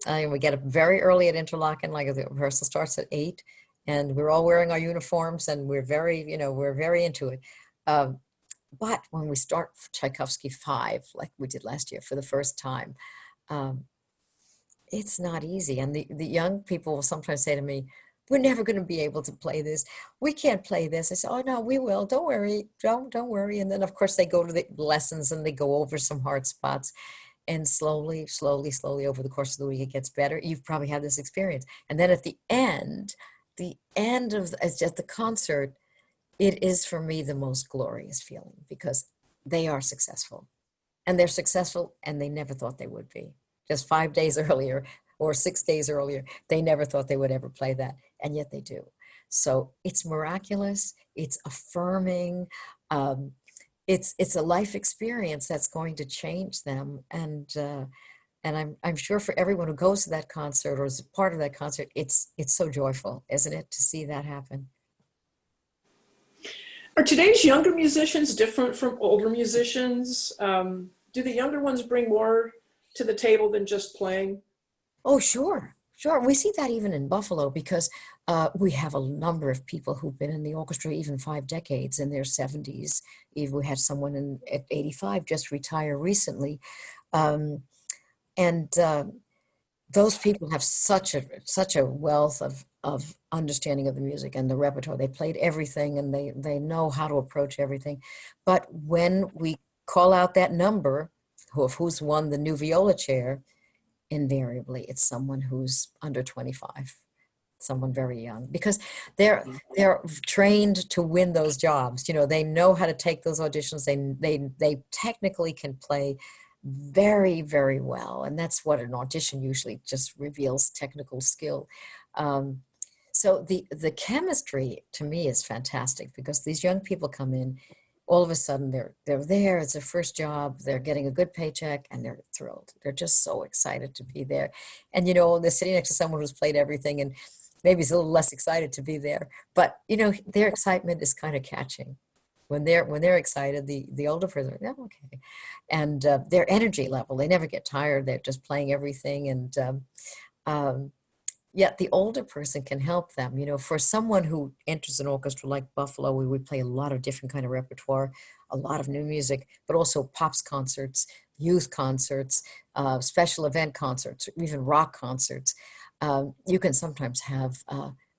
We get up very early at Interlochen, like the rehearsal starts at 8, and we're all wearing our uniforms, and we're very into it. But when we start Tchaikovsky 5, like we did last year for the first time, it's not easy. And the young people will sometimes say to me, we're never going to be able to play this. We can't play this. I said, oh no, we will. Don't worry. Don't worry. And then of course they go to the lessons and they go over some hard spots. And slowly, slowly, slowly over the course of the week, it gets better. You've probably had this experience. And then at the end of at the concert, it is for me the most glorious feeling because they are successful. And they're successful and they never thought they would be. Just 5 days earlier or 6 days earlier, they never thought they would ever play that. And yet they do. So it's miraculous. It's affirming. It's a life experience that's going to change them. And I'm sure for everyone who goes to that concert or is a part of that concert, it's so joyful, isn't it, to see that happen? Are today's younger musicians different from older musicians? Do the younger ones bring more to the table than just playing? Oh, sure. Sure. We see that even in Buffalo because we have a number of people who've been in the orchestra even 5 decades in their 70s. Even we had someone at 85 just retire recently. Those people have such a wealth of understanding of the music and the repertoire. They played everything and they know how to approach everything. But when we call out that number, who's won the new viola chair, invariably it's someone who's under 25, someone very young, because they're trained to win those jobs. You know, they know how to take those auditions. They technically can play very, very well. And that's what an audition usually just reveals, technical skill. So the chemistry to me is fantastic because these young people come in, all of a sudden they're there, it's their first job, they're getting a good paycheck and they're thrilled. They're just so excited to be there. And, you know, they're sitting next to someone who's played everything and maybe is a little less excited to be there, but you know, their excitement is kind of catching. When they're excited, the older person, yeah, okay. And their energy level, they never get tired. They're just playing everything. And yet the older person can help them. You know, for someone who enters an orchestra like Buffalo, we would play a lot of different kind of repertoire, a lot of new music, but also pops concerts, youth concerts, special event concerts, even rock concerts. You can sometimes have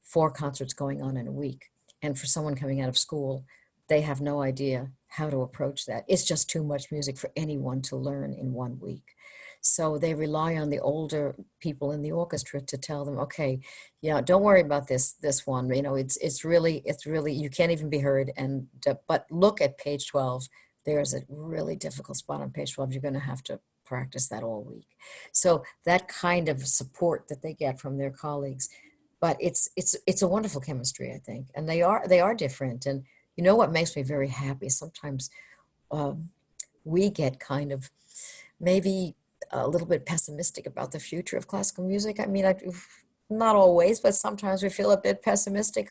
4 concerts going on in a week. And for someone coming out of school, they have no idea how to approach that. It's just too much music for anyone to learn in 1 week. So they rely on the older people in the orchestra to tell them, okay, yeah, don't worry about this one. You know, it's really, you can't even be heard. And but look at page 12. There's a really difficult spot on page 12. You're going to have to practice that all week. So that kind of support that they get from their colleagues, but it's a wonderful chemistry, I think, and they are different. And you know what makes me very happy? Sometimes we get kind of maybe a little bit pessimistic about the future of classical music. I mean, not always, but sometimes we feel a bit pessimistic.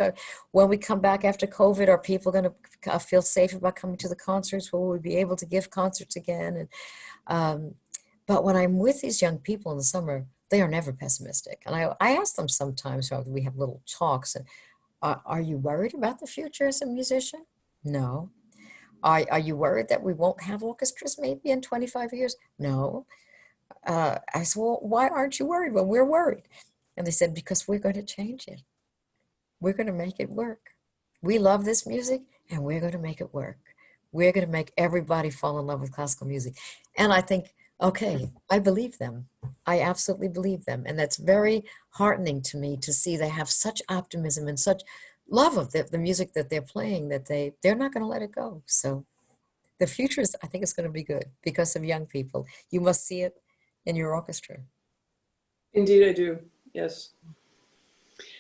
When we come back after COVID, are people going to feel safe about coming to the concerts? Will we be able to give concerts again? And but when I'm with these young people in the summer, they are never pessimistic. And I ask them sometimes, we have little talks, and are you worried about the future as a musician? No. Are you worried that we won't have orchestras maybe in 25 years? No. I said, well, why aren't you worried? Well, we're worried. And they said, because we're going to change it. We're going to make it work. We love this music and we're going to make it work. We're going to make everybody fall in love with classical music. And I think, okay, I believe them. I absolutely believe them. And that's very heartening to me to see they have such optimism and such love of the music that they're playing that they're not going to let it go. So the future is, I think it's going to be good because of young people. You must see it in your orchestra. Indeed, I do. Yes.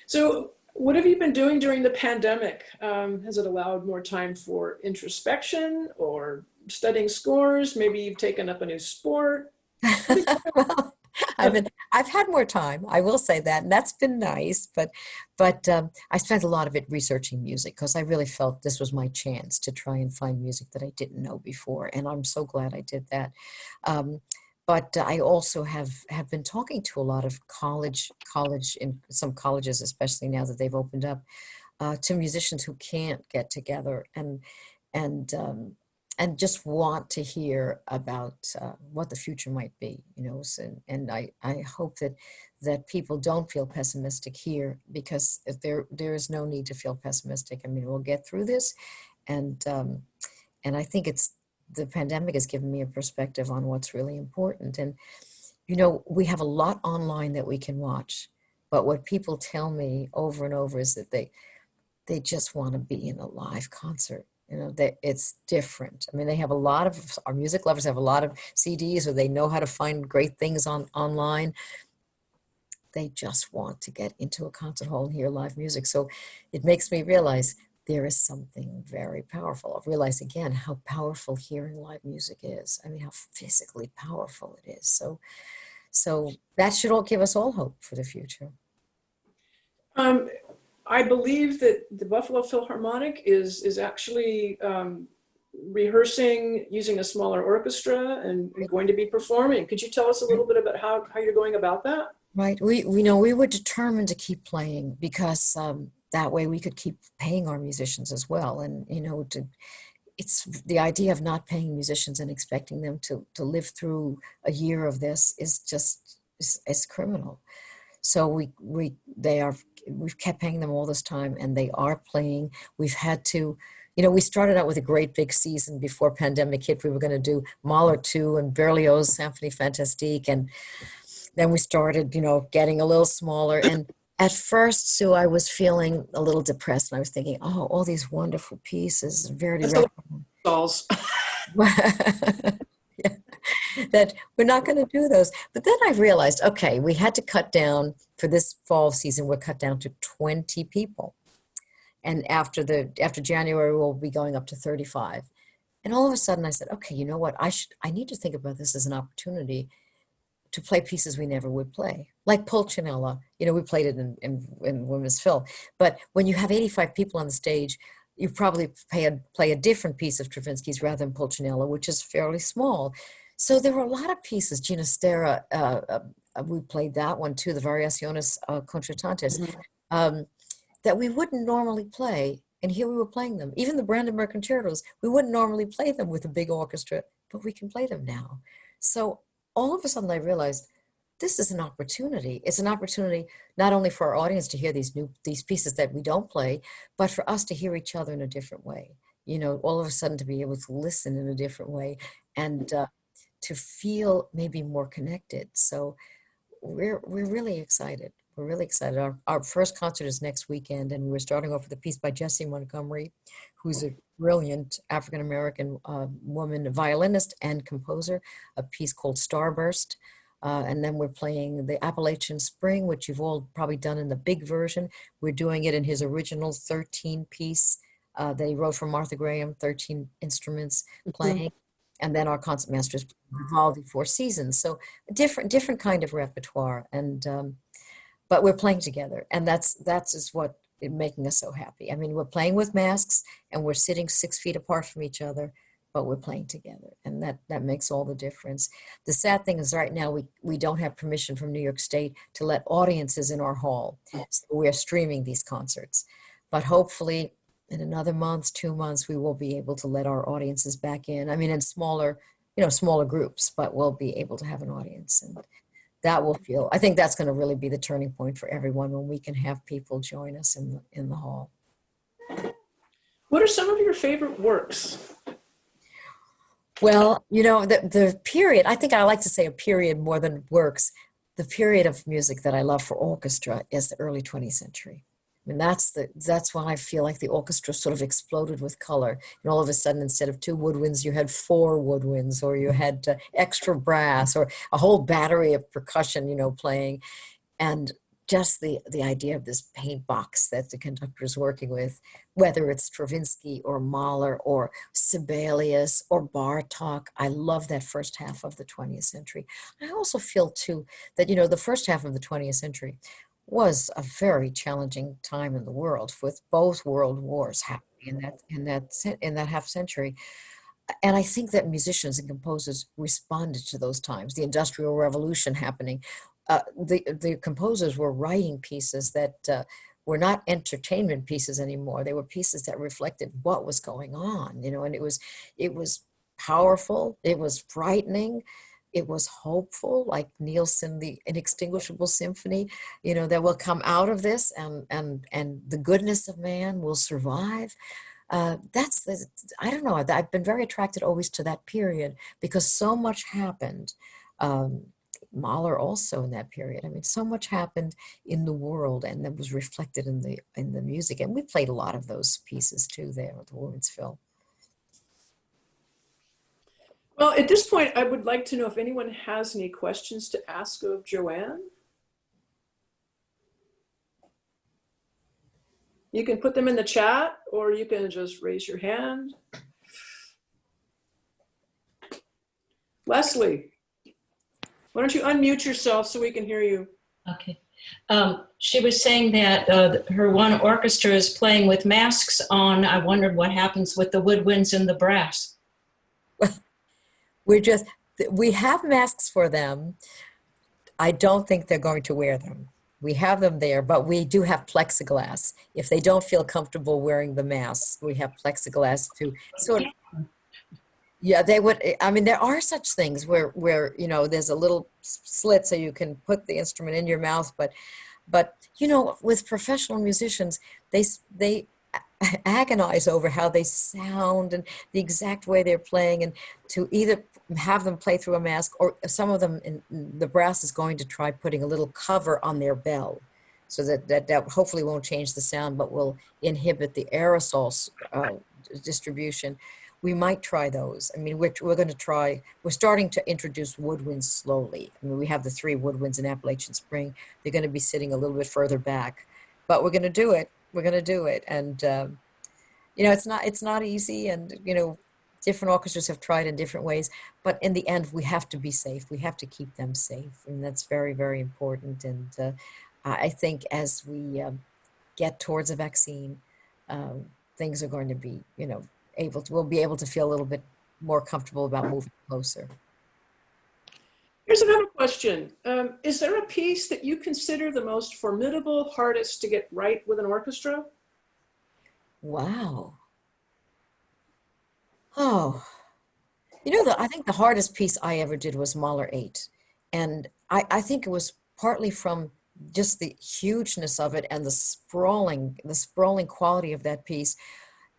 So what have you been doing during the pandemic? Has it allowed more time for introspection or studying scores? Maybe you've taken up a new sport? Well, I've had more time, I will say that, and that's been nice, but I spent a lot of it researching music because I really felt this was my chance to try and find music that I didn't know before, and I'm so glad I did that. But I also have been talking to a lot of college in some colleges, especially now that they've opened up, to musicians who can't get together and and just want to hear about what the future might be, you know. So, and I hope that people don't feel pessimistic here, because if there is no need to feel pessimistic. I mean, we'll get through this, and I think the pandemic has given me a perspective on what's really important. And you know, we have a lot online that we can watch, but what people tell me over and over is that they just want to be in a live concert. You know, that it's different. I mean, they have a lot of, our music lovers have a lot of CDs, or they know how to find great things online. They just want to get into a concert hall and hear live music. So it makes me realize there is something very powerful. I realize again how powerful hearing live music is. I mean, how physically powerful it is. So that should all give us all hope for the future. I believe that the Buffalo Philharmonic is actually rehearsing using a smaller orchestra and going to be performing. Could you tell us a little bit about how you're going about that? Right. We know we were determined to keep playing, because that way we could keep paying our musicians as well. And, you know, it's the idea of not paying musicians and expecting them to live through a year of this is just, it's criminal. So we've kept paying them all this time, and they are playing. We've had to, you know, we started out with a great big season before pandemic hit. We were going to do Mahler 2 and Berlioz Symphonie Fantastique, and then we started, you know, getting a little smaller. And at first, Sue, I was feeling a little depressed, and I was thinking, oh, all these wonderful pieces, Verdi. Stalls. Yeah, that we're not going to do those. But then I realized, okay, we had to cut down for this fall season. We're cut down to 20 people. And after January, we'll be going up to 35. And all of a sudden I said, okay, you know what? I need to think about this as an opportunity to play pieces we never would play, like Pulcinella. You know, we played it in Women's Phil. But when you have 85 people on the stage, you probably play a different piece of Stravinsky's rather than Pulcinella, which is fairly small. So there were a lot of pieces. Ginastera, we played that one too, the Variaciones Concertantes, that we wouldn't normally play. And here we were playing them. Even the Brandenburg Concertos, we wouldn't normally play them with a big orchestra, but we can play them now. So all of a sudden I realized this is an opportunity. It's an opportunity not only for our audience to hear these pieces that we don't play, but for us to hear each other in a different way. You know, all of a sudden to be able to listen in a different way, and to feel maybe more connected. So we're really excited. We're really excited. Our first concert is next weekend, and we're starting off with a piece by Jessie Montgomery, who's a brilliant African-American woman, violinist and composer, a piece called Starburst. And then we're playing the Appalachian Spring, which you've all probably done in the big version. We're doing it in his original 13-piece that he wrote for Martha Graham, 13 instruments playing. And then our concertmaster is Vivaldi, Four Seasons. So a different kind of repertoire. And but we're playing together, and that's what is making us so happy. I mean, we're playing with masks, and we're sitting 6 feet apart from each other, but we're playing together, and that makes all the difference. The sad thing is right now we don't have permission from New York State to let audiences in our hall. So we're streaming these concerts, but hopefully in another month, 2 months, we will be able to let our audiences back in. I mean, in smaller groups, but we'll be able to have an audience, and I think that's going to really be the turning point for everyone, when we can have people join us in the hall. What are some of your favorite works? Well, you know, the period, I think I like to say a period more than works. The period of music that I love for orchestra is the early 20th century. I mean, that's when I feel like the orchestra sort of exploded with color. And all of a sudden, instead of 2 woodwinds, you had 4 woodwinds, or you had extra brass, or a whole battery of percussion, you know, playing. And just the idea of this paint box that the conductor is working with, whether it's Stravinsky or Mahler or Sibelius or Bartok. I love that first half of the 20th century. I also feel too that, you know, the first half of the 20th century was a very challenging time in the world, with both world wars happening in that half century. And I think that musicians and composers responded to those times. The Industrial Revolution happening, the composers were writing pieces that were not entertainment pieces anymore. They were pieces that reflected what was going on, you know, and it was powerful, it was frightening, it was hopeful, like Nielsen, the Inextinguishable Symphony, you know, that will come out of this, and the goodness of man will survive. That's the, I don't know, I've been very attracted always to that period because so much happened. Mahler also in that period. I mean, so much happened in the world, and that was reflected in the music. And we played a lot of those pieces too there at the Women's Film. Well, at this point, I would like to know if anyone has any questions to ask of JoAnn. You can put them in the chat, or you can just raise your hand. Leslie, why don't you unmute yourself so we can hear you? Okay. She was saying that her one orchestra is playing with masks on. I wondered what happens with the woodwinds and the brass. We have masks for them. I don't think they're going to wear them. We have them there, but we do have plexiglass. If they don't feel comfortable wearing the masks, we have plexiglass to sort of, yeah, they would, I mean, there are such things where, you know, there's a little slit so you can put the instrument in your mouth, but you know, with professional musicians, they agonize over how they sound and the exact way they're playing, and to either have them play through a mask, or some of them, the brass is going to try putting a little cover on their bell so that hopefully won't change the sound but will inhibit the aerosol distribution. We might try those. I mean, we're going to try, we're starting to introduce woodwinds slowly. I mean, we have the 3 woodwinds in Appalachian Spring. They're going to be sitting a little bit further back, but we're going to do it. We're going to do it. And, you know, it's not easy. And, you know, different orchestras have tried in different ways, but in the end, we have to be safe. We have to keep them safe. And that's very, very important. And I think as we get towards a vaccine, things are going to be, you know, we'll be able to feel a little bit more comfortable about moving closer. Here's another question. Is there a piece that you consider the most formidable, hardest to get right with an orchestra? Wow. Oh, you know, I think the hardest piece I ever did was Mahler 8. And I think it was partly from just the hugeness of it and the sprawling quality of that piece.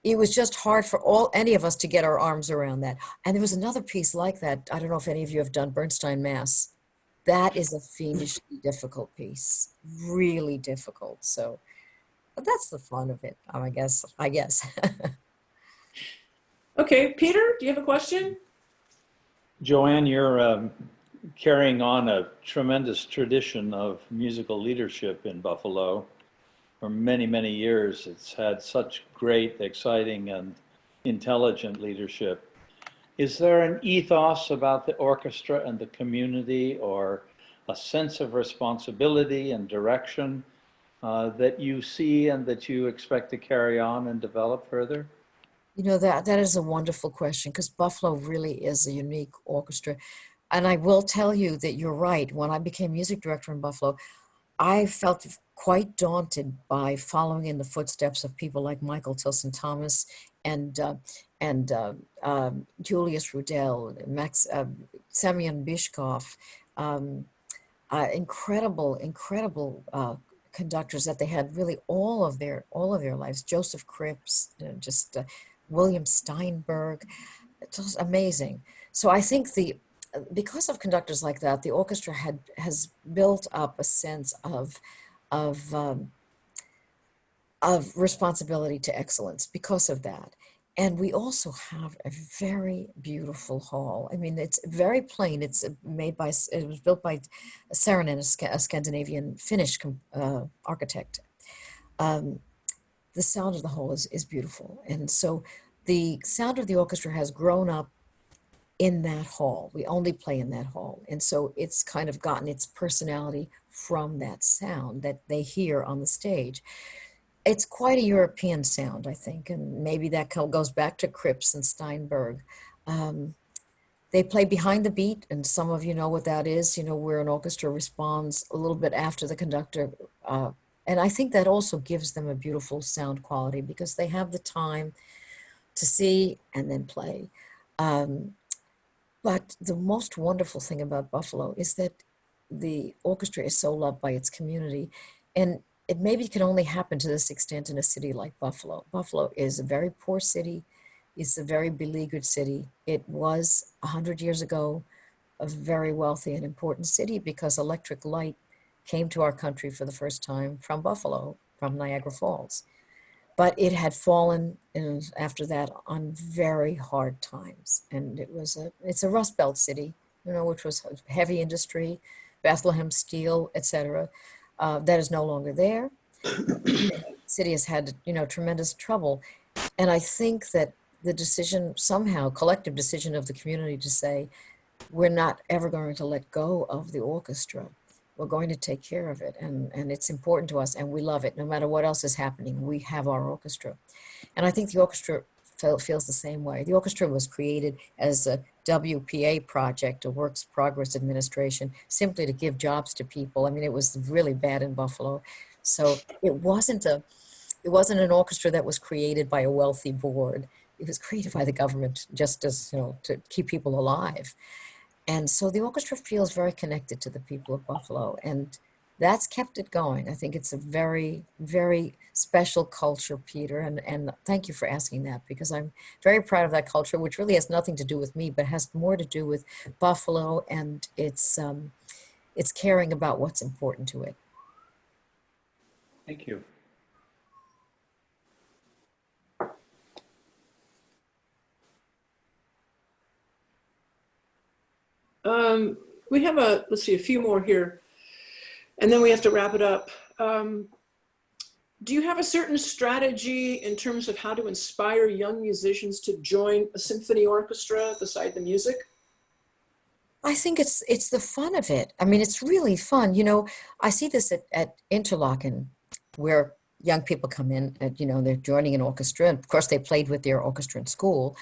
It was just hard for any of us to get our arms around that. And there was another piece like that. I don't know if any of you have done Bernstein Mass. That is a fiendishly difficult piece, really difficult. So, but that's the fun of it, I guess. Okay, Peter, do you have a question? JoAnn, you're carrying on a tremendous tradition of musical leadership in Buffalo. For many, many years, it's had such great, exciting, and intelligent leadership. Is there an ethos about the orchestra and the community, or a sense of responsibility and direction that you see and that you expect to carry on and develop further? You know, that is a wonderful question, because Buffalo really is a unique orchestra. And I will tell you that you're right. When I became music director in Buffalo, I felt quite daunted by following in the footsteps of people like Michael Tilson Thomas and Julius Rudel, Semyon Bishkov, incredible conductors that they had really all of their lives. Joseph Cripps, just William Steinberg, it's just amazing. So I think because of conductors like that, the orchestra has built up a sense of responsibility to excellence because of that. And we also have a very beautiful hall. I mean, it's very plain. It was built by Saarinen, a Scandinavian Finnish architect. The sound of the hall is beautiful. And so the sound of the orchestra has grown up in that hall. We only play in that hall. And so it's kind of gotten its personality from that sound that they hear on the stage. It's quite a European sound, I think, and maybe that goes back to Cripps and Steinberg. They play behind the beat, and some of you know what that is, you know, where an orchestra responds a little bit after the conductor And I think that also gives them a beautiful sound quality because they have the time to see and then play. But the most wonderful thing about Buffalo is that the orchestra is so loved by its community. And it maybe can only happen to this extent in a city like Buffalo. Buffalo is a very poor city. It's a very beleaguered city. It was 100 years ago a very wealthy and important city because electric light came to our country for the first time from Buffalo, from Niagara Falls. But it had fallen after that on very hard times. And it's a Rust Belt city, which was heavy industry, Bethlehem Steel, etc. That is no longer there. The city has had, tremendous trouble. And I think that the decision, somehow, collective decision of the community to say, we're not ever going to let go of the orchestra. We're going to take care of it. And it's important to us and we love it. No matter what else is happening, we have our orchestra. And I think the orchestra feels the same way. The orchestra was created as a WPA project, a Works Progress Administration, simply to give jobs to people. I mean, it was really bad in Buffalo. So it wasn't an orchestra that was created by a wealthy board. It was created by the government just as, to keep people alive. And so the orchestra feels very connected to the people of Buffalo, and that's kept it going. I think it's a very, very special culture, Peter, and thank you for asking that, because I'm very proud of that culture, which really has nothing to do with me, but has more to do with Buffalo and its caring about what's important to it. Thank you. We have let's see, a few more here, and then we have to wrap it up. Do you have a certain strategy in terms of how to inspire young musicians to join a symphony orchestra beside the music? I think it's the fun of it. I mean, it's really fun. I see this at Interlochen, where young people come in and, they're joining an orchestra. And of course, they played with their orchestra in school.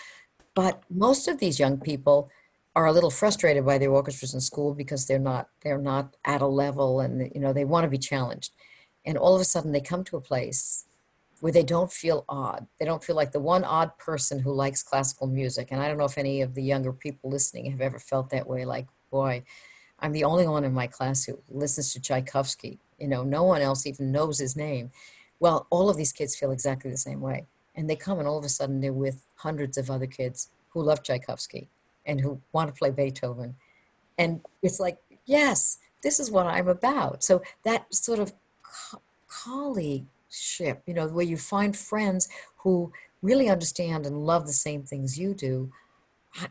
But most of these young people are a little frustrated by their orchestras in school because they're not at a level, and they want to be challenged. And all of a sudden they come to a place where they don't feel odd. They don't feel like the one odd person who likes classical music. And I don't know if any of the younger people listening have ever felt that way, like, boy, I'm the only one in my class who listens to Tchaikovsky. No one else even knows his name. Well, all of these kids feel exactly the same way. And they come and all of a sudden they're with hundreds of other kids who love Tchaikovsky and who want to play Beethoven. And it's like, yes, this is what I'm about. So that sort of colleagueship, where you find friends who really understand and love the same things you do,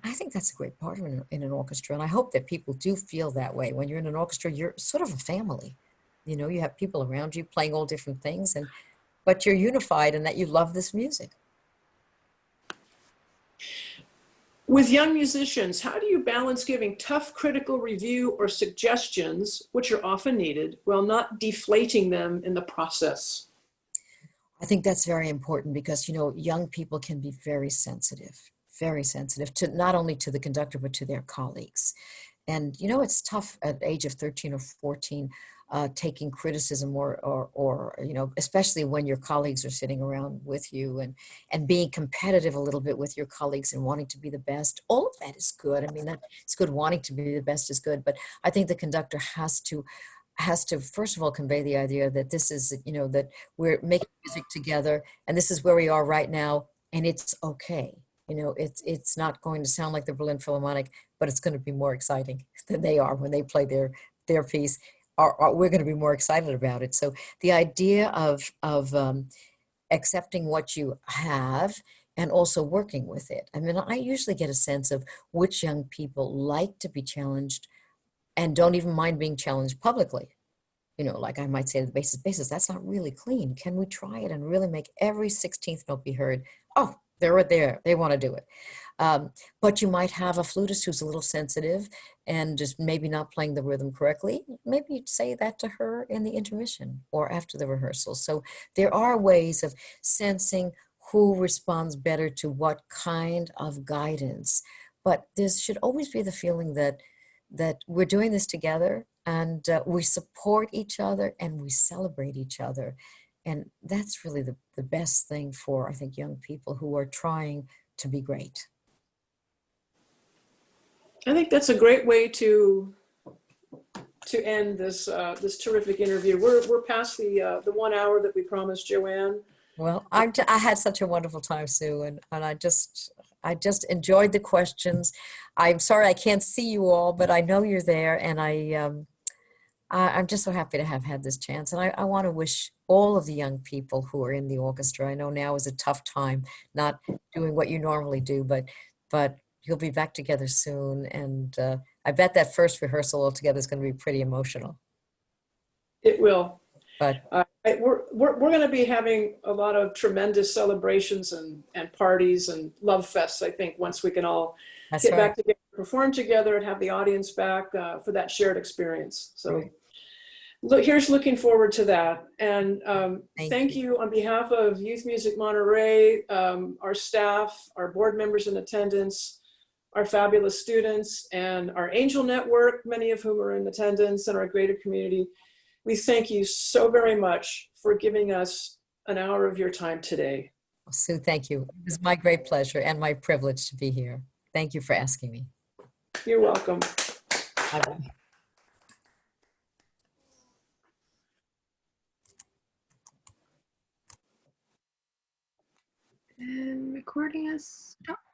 I think that's a great part of in an orchestra. And I hope that people do feel that way. When you're in an orchestra, you're sort of a family. You have people around you playing all different things, but you're unified in that you love this music. With young musicians, how do you balance giving tough critical review or suggestions, which are often needed, while not deflating them in the process? I think that's very important because, young people can be very sensitive to not only to the conductor, but to their colleagues. And, it's tough at the age of 13 or 14, taking criticism or especially when your colleagues are sitting around with you and being competitive a little bit with your colleagues and wanting to be the best. All of that is good. I mean, it's good. Wanting to be the best is good. But I think the conductor has to first of all convey the idea that this is, that we're making music together and this is where we are right now and it's okay. It's not going to sound like the Berlin Philharmonic, but it's going to be more exciting than they are when they play their piece. We're going to be more excited about it. So the idea of accepting what you have and also working with it. I mean, I usually get a sense of which young people like to be challenged and don't even mind being challenged publicly. Like I might say to the bassist, that's not really clean. Can we try it and really make every 16th note be heard? Oh, they're there. They want to do it. But you might have a flutist who's a little sensitive and just maybe not playing the rhythm correctly. Maybe you'd say that to her in the intermission or after the rehearsal. So there are ways of sensing who responds better to what kind of guidance. But there should always be the feeling that we're doing this together and we support each other and we celebrate each other. And that's really the best thing for, I think, young people who are trying to be great. I think that's a great way to end this this terrific interview. We're past the 1 hour that we promised JoAnn. Well, I had such a wonderful time, Sue, and I just enjoyed the questions. I'm sorry I can't see you all, but I know you're there, and I'm just so happy to have had this chance. And I want to wish all of the young people who are in the orchestra. I know now is a tough time, not doing what you normally do, but you'll be back together soon, and I bet that first rehearsal all together is going to be pretty emotional. It will. But we're going to be having a lot of tremendous celebrations and parties and love fests, I think, once we can all get back together, perform together, and have the audience back for that shared experience. So here's looking forward to that. And thank you on behalf of Youth Music Monterey, our staff, our board members in attendance, our fabulous students, and our Angel Network, many of whom are in attendance, and our greater community. We thank you so very much for giving us an hour of your time today. Sue, thank you. It was my great pleasure and my privilege to be here. Thank you for asking me. You're welcome. Bye-bye. And recording is stopped.